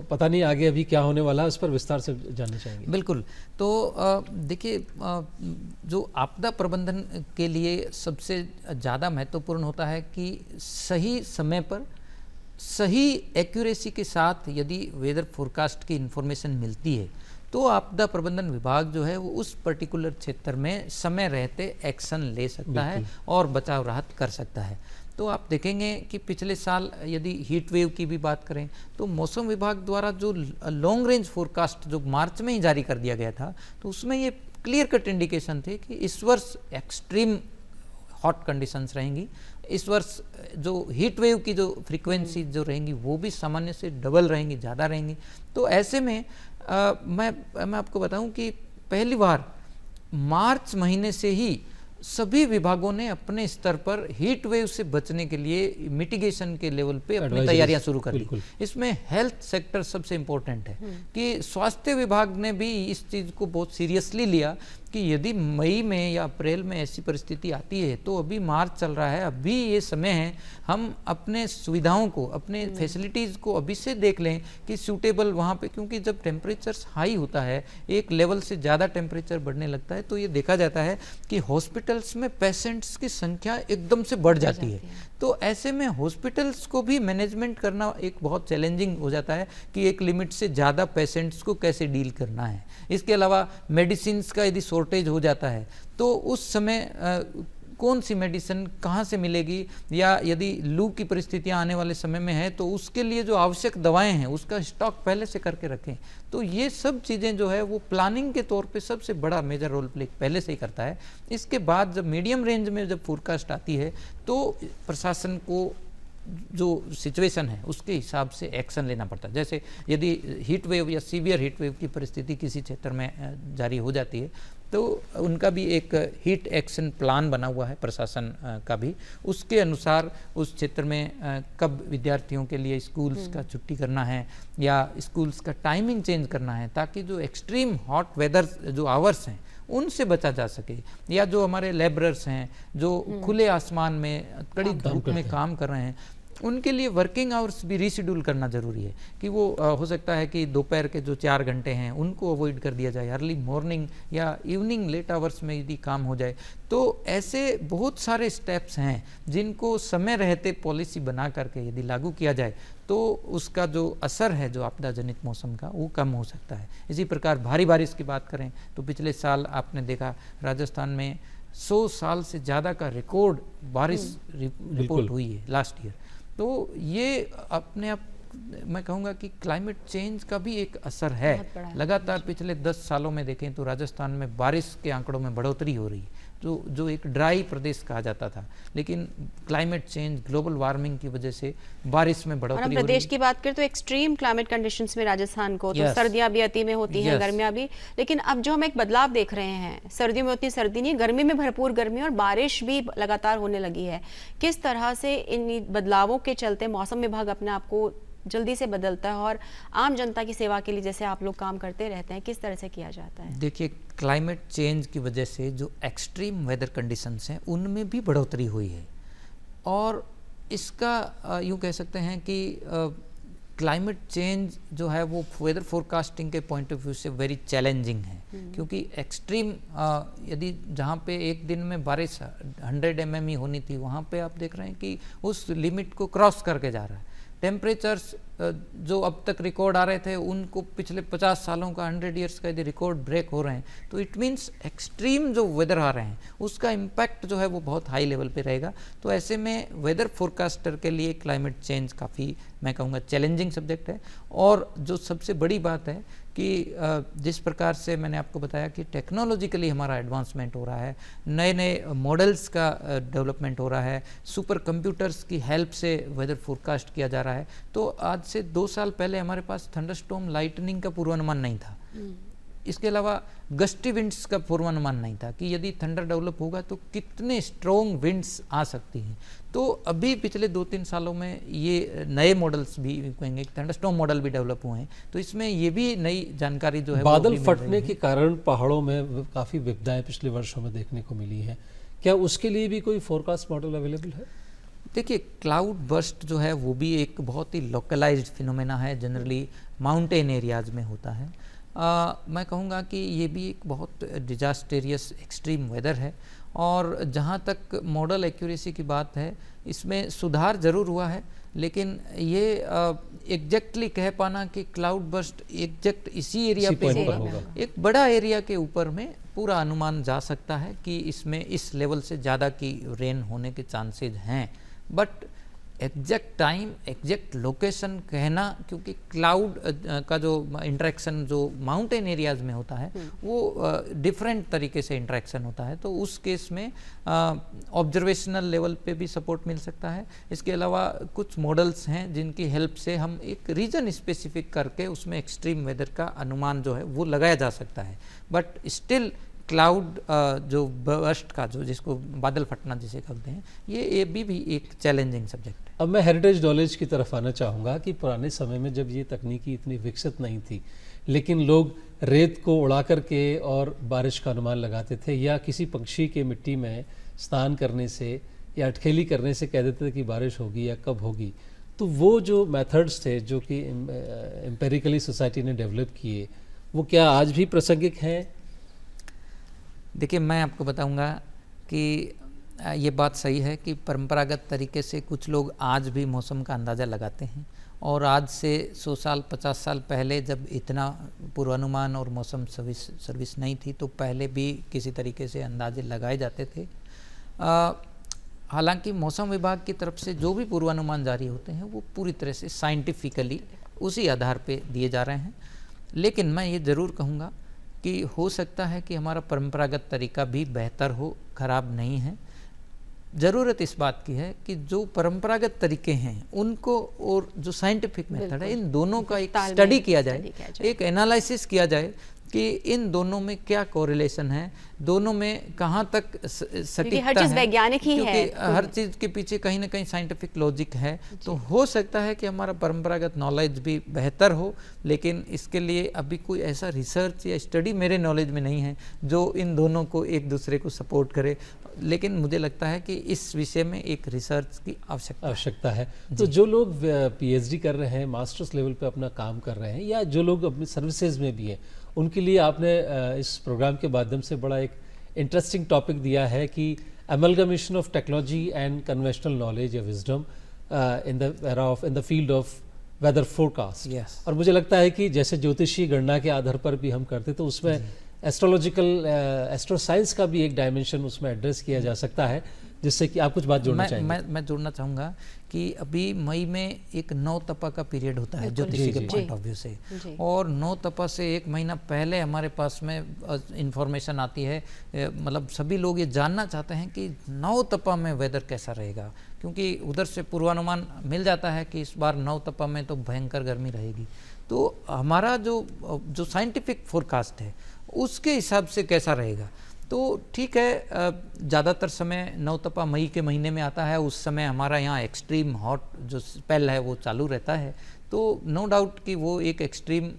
पता नहीं आगे अभी क्या होने वाला है, उस पर विस्तार से जानना चाहेंगे। बिल्कुल, तो देखिए, जो आपदा प्रबंधन के लिए सबसे ज़्यादा महत्वपूर्ण होता है कि सही समय पर सही एक्यूरेसी के साथ यदि वेदर फोरकास्ट की इन्फॉर्मेशन मिलती है तो आपदा प्रबंधन विभाग जो है वो उस पर्टिकुलर क्षेत्र में समय रहते एक्शन ले सकता है और बचाव राहत कर सकता है। तो आप देखेंगे कि पिछले साल यदि हीट वेव की भी बात करें तो मौसम विभाग द्वारा जो लॉन्ग रेंज फोरकास्ट जो मार्च में ही जारी कर दिया गया था, तो उसमें ये क्लियर कट इंडिकेशन थे कि इस वर्ष एक्सट्रीम हॉट कंडीशंस रहेंगी। इस वर्ष जो हीट वेव की जो फ्रीक्वेंसी जो रहेंगी वो भी सामान्य से डबल रहेंगी, ज़्यादा रहेंगी। तो ऐसे में मैं आपको बताऊं कि पहली बार मार्च महीने से ही सभी विभागों ने अपने स्तर पर हीट वेव से बचने के लिए मिटिगेशन के लेवल पे अपनी तैयारियां शुरू कर दी। इसमें हेल्थ सेक्टर सबसे इम्पोर्टेंट है कि स्वास्थ्य विभाग ने भी इस चीज़ को बहुत सीरियसली लिया कि यदि मई में या अप्रैल में ऐसी परिस्थिति आती है, तो अभी मार्च चल रहा है, अभी ये समय है, हम अपने सुविधाओं को, अपने फैसिलिटीज़ को अभी से देख लें कि सूटेबल वहाँ पे, क्योंकि जब टेम्परेचर हाई होता है, एक लेवल से ज़्यादा टेम्परेचर बढ़ने लगता है, तो ये देखा जाता है कि हॉस्पिटल्स में पेशेंट्स की संख्या एकदम से बढ़ जाती है। तो ऐसे में हॉस्पिटल्स को भी मैनेजमेंट करना एक बहुत चैलेंजिंग हो जाता है कि एक लिमिट से ज़्यादा पेशेंट्स को कैसे डील करना है। इसके अलावा मेडिसिन्स का यदि शॉर्टेज हो जाता है, तो उस समय कौन सी मेडिसिन कहाँ से मिलेगी, या यदि लू की परिस्थितियाँ आने वाले समय में है, तो उसके लिए जो आवश्यक दवाएं हैं उसका स्टॉक पहले से करके रखें। तो ये सब चीज़ें जो है वो प्लानिंग के तौर पे सबसे बड़ा मेजर रोल प्ले पहले से ही करता है। इसके बाद जब मीडियम रेंज में जब फोरकास्ट आती है, तो प्रशासन को जो सिचुएशन है उसके हिसाब से एक्शन लेना पड़ता है। जैसे यदि हीट वेव या सीवियर हीट वेव की परिस्थिति किसी क्षेत्र में जारी हो जाती है, तो उनका भी एक हीट एक्शन प्लान बना हुआ है प्रशासन का भी, उसके अनुसार उस क्षेत्र में कब विद्यार्थियों के लिए स्कूल्स का छुट्टी करना है या स्कूल्स का टाइमिंग चेंज करना है, ताकि जो एक्सट्रीम हॉट वेदर जो आवर्स हैं उनसे बचा जा सके, या जो हमारे लेबरर्स हैं जो खुले आसमान में कड़ी धूप में काम कर रहे हैं, उनके लिए वर्किंग आवर्स भी रीशेड्यूल करना जरूरी है कि वो हो सकता है कि दोपहर के जो 4 घंटे हैं उनको अवॉइड कर दिया जाए, अर्ली मॉर्निंग या इवनिंग लेट आवर्स में यदि काम हो जाए। तो ऐसे बहुत सारे स्टेप्स हैं जिनको समय रहते पॉलिसी बना करके यदि लागू किया जाए, तो उसका जो असर है जो आपदा जनित मौसम का, वो कम हो सकता है। इसी प्रकार भारी बारिश की बात करें तो पिछले साल आपने देखा राजस्थान में 100 साल से ज़्यादा का रिकॉर्ड बारिश रिपोर्ट हुई है लास्ट ईयर। तो ये अपने आप मैं कहूँगा कि क्लाइमेट चेंज का भी एक असर है। लगातार पिछले 10 सालों में देखें तो राजस्थान में बारिश के आंकड़ों में बढ़ोतरी हो रही है, जो एक ड्राई प्रदेश कहा जाता था, लेकिन क्लाइमेट चेंज, ग्लोबल वार्मिंग की वजह से बारिश में बढ़ोतरी हो रही है। प्रदेश की बात करें तो एक्सट्रीम क्लाइमेट कंडीशंस में राजस्थान को तो सर्दियां भी अति में होती हैं, गर्मियां भी, लेकिन अब जो हम एक बदलाव देख रहे हैं, सर्दियों में उतनी सर्दी नहीं, गर्मी में भरपूर गर्मी और बारिश भी लगातार होने लगी है। किस तरह से इन बदलावों के चलते मौसम विभाग अपने आप को जल्दी से बदलता है और आम जनता की सेवा के लिए जैसे आप लोग काम करते रहते हैं, किस तरह से किया जाता है? देखिए, क्लाइमेट चेंज की वजह से जो एक्सट्रीम वेदर कंडीशंस हैं उनमें भी बढ़ोतरी हुई है, और इसका यूँ कह सकते हैं कि क्लाइमेट चेंज जो है वो वेदर फोरकास्टिंग के पॉइंट ऑफ व्यू से वेरी चैलेंजिंग है, क्योंकि एक्सट्रीम यदि जहाँ पे एक दिन में बारिश 100 mm ही होनी थी, वहाँ पे आप देख रहे हैं कि उस लिमिट को क्रॉस करके जा रहा है। टेम्परेचर्स जो अब तक रिकॉर्ड आ रहे थे उनको पिछले 50 सालों का 100 ईयर्स का यदि रिकॉर्ड ब्रेक हो रहे हैं, तो इट मीन्स एक्सट्रीम जो वेदर आ रहे हैं उसका इम्पैक्ट जो है वो बहुत हाई लेवल पे रहेगा। तो ऐसे में वेदर फोरकास्टर के लिए क्लाइमेट चेंज काफ़ी मैं कहूँगा चैलेंजिंग सब्जेक्ट है। और जो सबसे बड़ी बात है कि जिस प्रकार से मैंने आपको बताया कि टेक्नोलॉजिकली हमारा एडवांसमेंट हो रहा है, नए नए मॉडल्स का डेवलपमेंट हो रहा है, सुपर कंप्यूटर्स की हेल्प से वेदर फोरकास्ट किया जा रहा है। तो आज से 2 साल पहले हमारे पास थंडरस्टॉर्म, लाइटनिंग का पूर्वानुमान नहीं था। इसके अलावा गस्टी विंड्स का पूर्वानुमान नहीं था कि यदि थंडर डेवलप होगा तो कितने स्ट्रॉन्ग विंड्स आ सकती हैं। तो अभी पिछले 2-3 सालों में ये नए मॉडल्स भी कहेंगे, थंडरस्टॉर्म मॉडल भी डेवलप हुए हैं, तो इसमें ये भी नई जानकारी जो है बादल फटने के कारण पहाड़ों में काफ़ी विपदाएं पिछले वर्षों में देखने को मिली हैं। क्या उसके लिए भी कोई फोरकास्ट मॉडल अवेलेबल है? देखिए, क्लाउड बर्स्ट जो है वो भी एक बहुत ही लोकलाइज्ड फिनोमेना है, जनरली माउंटेन एरियाज में होता है। मैं कहूँगा कि ये भी एक बहुत डिजास्टेरियस एक्सट्रीम वेदर है, और जहाँ तक मॉडल एक्यूरेसी की बात है इसमें सुधार ज़रूर हुआ है, लेकिन ये एग्जैक्टली कह पाना कि क्लाउड बर्स्ट एग्जैक्ट इसी एरिया पे होगा, एक बड़ा एरिया के ऊपर में पूरा अनुमान जा सकता है कि इसमें इस लेवल से ज़्यादा की रेन होने के चांसेज हैं, but exact time, exact location कहना, क्योंकि क्लाउड का जो इंटरेक्शन जो माउंटेन एरियाज में होता है वो डिफरेंट तरीके से इंटरेक्शन होता है, तो उस केस में ऑब्जर्वेशनल लेवल पे भी सपोर्ट मिल सकता है। इसके अलावा कुछ मॉडल्स हैं जिनकी हेल्प से हम एक रीजन स्पेसिफिक करके उसमें एक्सट्रीम वेदर का अनुमान जो है वो लगाया जा सकता है, बट स्टिल क्लाउड जो बर्स्ट का जो जिसको बादल फटना जिसे कहते हैं, ये भी एक चैलेंजिंग सब्जेक्ट है। अब मैं हेरिटेज नॉलेज की तरफ आना चाहूँगा कि पुराने समय में जब ये तकनीकी इतनी विकसित नहीं थी, लेकिन लोग रेत को उड़ा करके और बारिश का अनुमान लगाते थे, या किसी पक्षी के मिट्टी में स्नान करने से या अटखेली करने से कह देते थे कि बारिश होगी या कब होगी। तो वो जो मेथड्स थे जो कि एम्पेरिकली सोसाइटी ने डेवलप किए, वो क्या आज भी प्रासंगिक हैं? देखिए, मैं आपको बताऊंगा कि ये बात सही है कि परंपरागत तरीके से कुछ लोग आज भी मौसम का अंदाज़ा लगाते हैं, और आज से 100 साल 50 साल पहले जब इतना पूर्वानुमान और मौसम सर्विस नहीं थी, तो पहले भी किसी तरीके से अंदाजे लगाए जाते थे। हालांकि मौसम विभाग की तरफ से जो भी पूर्वानुमान जारी होते हैं वो पूरी तरह से साइंटिफिकली उसी आधार पे दिए जा रहे हैं। लेकिन मैं ये ज़रूर कहूँगा कि हो सकता है कि हमारा परंपरागत तरीका भी बेहतर हो, खराब नहीं है। ज़रूरत इस बात की है कि जो परंपरागत तरीके हैं उनको और जो साइंटिफिक मेथड है, इन दोनों का एक स्टडी किया जाए, एक एनालिसिस किया जाए कि इन दोनों में क्या कोरिलेशन है, दोनों में कहाँ तक सटीकता हर चीज़ है, वैज्ञानिक ही है, क्योंकि हर चीज़ के पीछे कहीं ना कहीं साइंटिफिक लॉजिक है। तो हो सकता है कि हमारा परंपरागत नॉलेज भी बेहतर हो, लेकिन इसके लिए अभी कोई ऐसा रिसर्च या स्टडी मेरे नॉलेज में नहीं है जो इन दोनों को एक दूसरे को सपोर्ट करे। लेकिन मुझे लगता है कि इस विषय में एक रिसर्च की आवश्यकता है। तो जो लोग पीएचडी कर रहे हैं, मास्टर्स लेवल पे अपना काम कर रहे हैं, या जो लोग अपनी सर्विसेज में भी हैं, उनके लिए आपने इस प्रोग्राम के माध्यम से बड़ा एक इंटरेस्टिंग टॉपिक दिया है कि amalgamation of technology and conventional knowledge या wisdom in the field of weather forecast. और मुझे लगता है कि जैसे ज्योतिषीय गणना के आधार पर भी हम करते, तो उसमें एस्ट्रोलॉजिकल एस्ट्रो साइंस का भी एक डायमेंशन उसमें एड्रेस किया जा सकता है, जिससे कि आप कुछ बात जोड़ना चाहेंगे? मैं जोड़ना चाहूँगा कि अभी मई में एक 9 तपा का पीरियड होता है ज्योतिषी के पॉइंट ऑफ व्यू से, और 9 तपा से 1 महीना पहले हमारे पास में इंफॉर्मेशन आती है। मतलब सभी लोग ये जानना चाहते हैं कि 9 तपा में वेदर कैसा रहेगा, क्योंकि उधर से पूर्वानुमान मिल जाता है कि इस बार 9 तपा में तो भयंकर गर्मी रहेगी। तो हमारा जो साइंटिफिक फोरकास्ट है उसके हिसाब से कैसा रहेगा, तो ठीक है, ज़्यादातर समय 9 तपा मई के महीने में आता है। उस समय हमारा यहाँ एक्सट्रीम हॉट जो स्पेल है वो चालू रहता है, तो नो डाउट कि वो एक एक्सट्रीम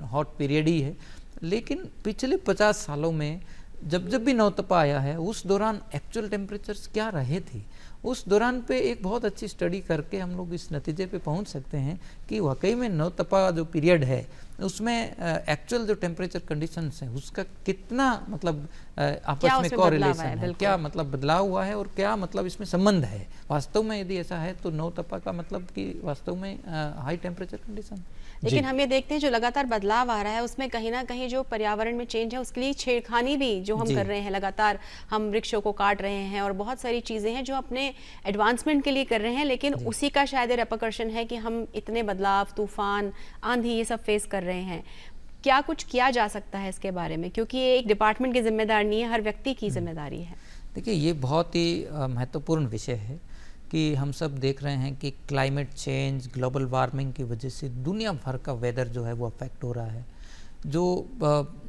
हॉट पीरियड ही है। लेकिन पिछले 50 सालों में जब भी 9 तपा आया है, उस दौरान एक्चुअल टेम्परेचर्स क्या रहे थे, उस दौरान पे एक बहुत अच्छी स्टडी करके हम लोग इस नतीजे पे पहुंच सकते हैं कि वाकई में 9 तपा जो पीरियड है उसमें एक्चुअल जो टेम्परेचर कंडीशंस हैं उसका कितना मतलब आपस में कोरिलेशन है, क्या मतलब बदलाव हुआ है, और क्या मतलब इसमें संबंध है वास्तव में। यदि ऐसा है तो 9 तपा का मतलब कि वास्तव में हाई टेम्परेचर कंडीशन। लेकिन हम ये देखते हैं जो लगातार बदलाव आ रहा है उसमें कहीं ना कहीं जो पर्यावरण में चेंज है उसके लिए छेड़खानी भी जो हम कर रहे हैं, लगातार हम वृक्षों को काट रहे हैं और बहुत सारी चीज़ें हैं जो अपने एडवांसमेंट के लिए कर रहे हैं, लेकिन उसी का शायद रेपरकशन है कि हम इतने बदलाव, तूफान, आंधी ये सब फेस कर रहे हैं। क्या कुछ किया जा सकता है इसके बारे में, क्योंकि ये एक डिपार्टमेंट की जिम्मेदारी नहीं है, हर व्यक्ति की जिम्मेदारी है। देखिए, ये बहुत ही महत्वपूर्ण विषय है कि हम सब देख रहे हैं कि क्लाइमेट चेंज, ग्लोबल वार्मिंग की वजह से दुनिया भर का वेदर जो है वो अफेक्ट हो रहा है। जो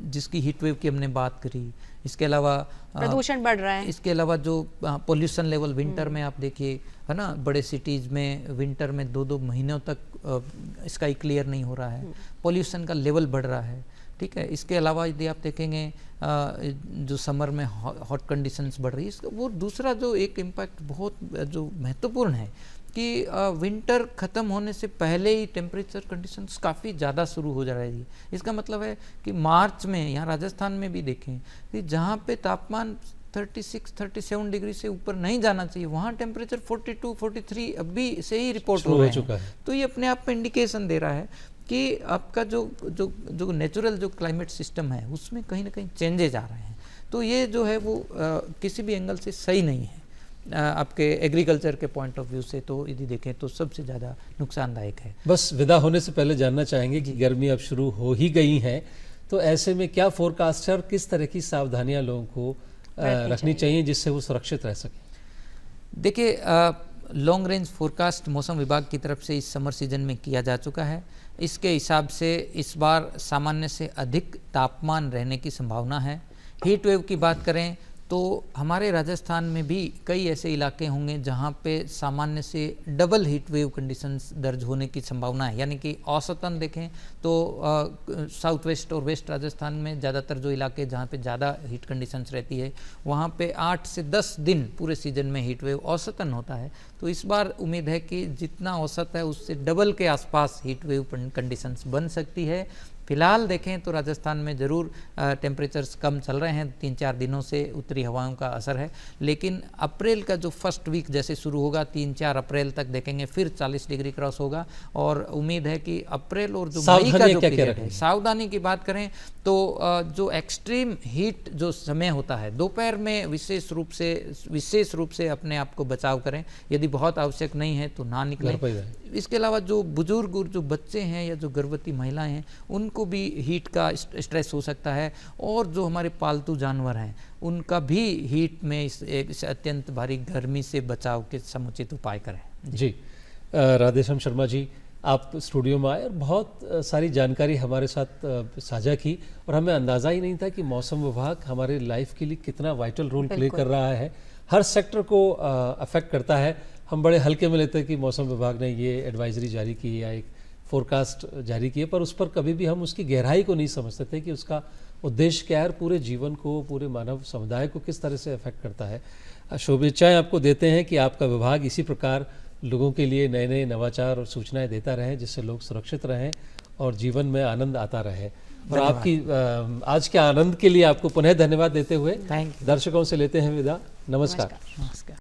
जिसकी हीट वेव की हमने बात करी, इसके अलावा प्रदूषण बढ़ रहा है, इसके अलावा जो पोल्यूशन लेवल विंटर में आप देखिए, है ना, बड़े सिटीज़ में विंटर में 2-2 महीनों तक स्काई क्लियर नहीं हो रहा है, पोल्यूशन का लेवल बढ़ रहा है। ठीक है, इसके अलावा यदि आप देखेंगे जो समर में हॉट कंडीशंस बढ़ रही है, इसका वो दूसरा जो एक इम्पैक्ट बहुत जो महत्वपूर्ण है कि विंटर ख़त्म होने से पहले ही टेम्परेचर कंडीशंस काफ़ी ज़्यादा शुरू हो जा रही है। इसका मतलब है कि मार्च में यहाँ राजस्थान में भी देखें कि जहाँ पे तापमान 36-37 डिग्री से ऊपर नहीं जाना चाहिए, वहाँ टेम्परेचर 42-43 अभी से ही रिपोर्ट हो चुका है। तो ये अपने आप में इंडिकेशन दे रहा है कि आपका जो नेचुरल जो क्लाइमेट सिस्टम है उसमें कहीं ना कहीं चेंजेज आ रहे हैं। तो ये जो है वो किसी भी एंगल से सही नहीं है। आपके एग्रीकल्चर के पॉइंट ऑफ व्यू से तो यदि देखें तो सबसे ज़्यादा नुकसानदायक है। बस विदा होने से पहले जानना चाहेंगे कि गर्मी अब शुरू हो ही गई है, तो ऐसे में क्या फोरकास्ट है और किस तरह की सावधानियां लोगों को रखनी चाहिए जिससे वो सुरक्षित रह सकें? देखिए, लॉन्ग रेंज फोरकास्ट मौसम विभाग की तरफ से इस समर सीजन में किया जा चुका है। इसके हिसाब से इस बार सामान्य से अधिक तापमान रहने की संभावना है। हीट वेव की बात करें तो हमारे राजस्थान में भी कई ऐसे इलाके होंगे जहाँ पे सामान्य से डबल हीट वेव कंडीशंस दर्ज होने की संभावना है। यानी कि औसतन देखें तो साउथ वेस्ट और वेस्ट राजस्थान में ज़्यादातर जो इलाके जहाँ पे ज़्यादा हीट कंडीशंस रहती है वहाँ पे 8 से 10 दिन पूरे सीजन में हीट वेव औसतन होता है। तो इस बार उम्मीद है कि जितना औसत है उससे डबल के आसपास हीट वेव कंडीशंस बन सकती है। फिलहाल देखें तो राजस्थान में ज़रूर टेम्परेचर्स कम चल रहे हैं, 3-4 दिनों से उत्तरी हवाओं का असर है, लेकिन अप्रैल का जो फर्स्ट वीक जैसे शुरू होगा 3-4 अप्रैल तक देखेंगे फिर 40 डिग्री क्रॉस होगा। और उम्मीद है कि अप्रैल और जो मई का जो पीरियड है, सावधानी की बात करें तो जो एक्सट्रीम हीट जो समय होता है दोपहर में विशेष रूप से अपने आप को बचाव करें। यदि बहुत आवश्यक नहीं है तो ना निकलें। इसके अलावा जो बुजुर्ग और जो बच्चे हैं या जो गर्भवती महिलाएं हैं उनको भी हीट का स्ट्रेस हो सकता है, और जो हमारे पालतू जानवर हैं उनका भी हीट में इस अत्यंत भारी गर्मी से बचाव के समुचित उपाय करें। जी, राधेश्याम शर्मा जी, आप स्टूडियो में आए और बहुत सारी जानकारी हमारे साथ साझा की, और हमें अंदाज़ा ही नहीं था कि मौसम विभाग हमारे लाइफ के लिए कितना वाइटल रोल प्ले कर रहा है, हर सेक्टर को अफेक्ट करता है। हम बड़े हल्के में लेते हैं कि मौसम विभाग ने ये एडवाइजरी जारी की या एक फोरकास्ट जारी की है, पर उस पर कभी भी हम उसकी गहराई को नहीं समझते थे कि उसका उद्देश्य क्या है, पूरे जीवन को, पूरे मानव समुदाय को किस तरह से अफेक्ट करता है। शुभेच्छाएं आपको देते हैं कि आपका विभाग इसी प्रकार लोगों के लिए नए नए नवाचार और सूचनाएं देता रहे, जिससे लोग सुरक्षित रहें और जीवन में आनंद आता रहे। और आपकी आज के आनंद के लिए आपको पुनः धन्यवाद देते हुए दर्शकों से लेते हैं विदा। नमस्कार।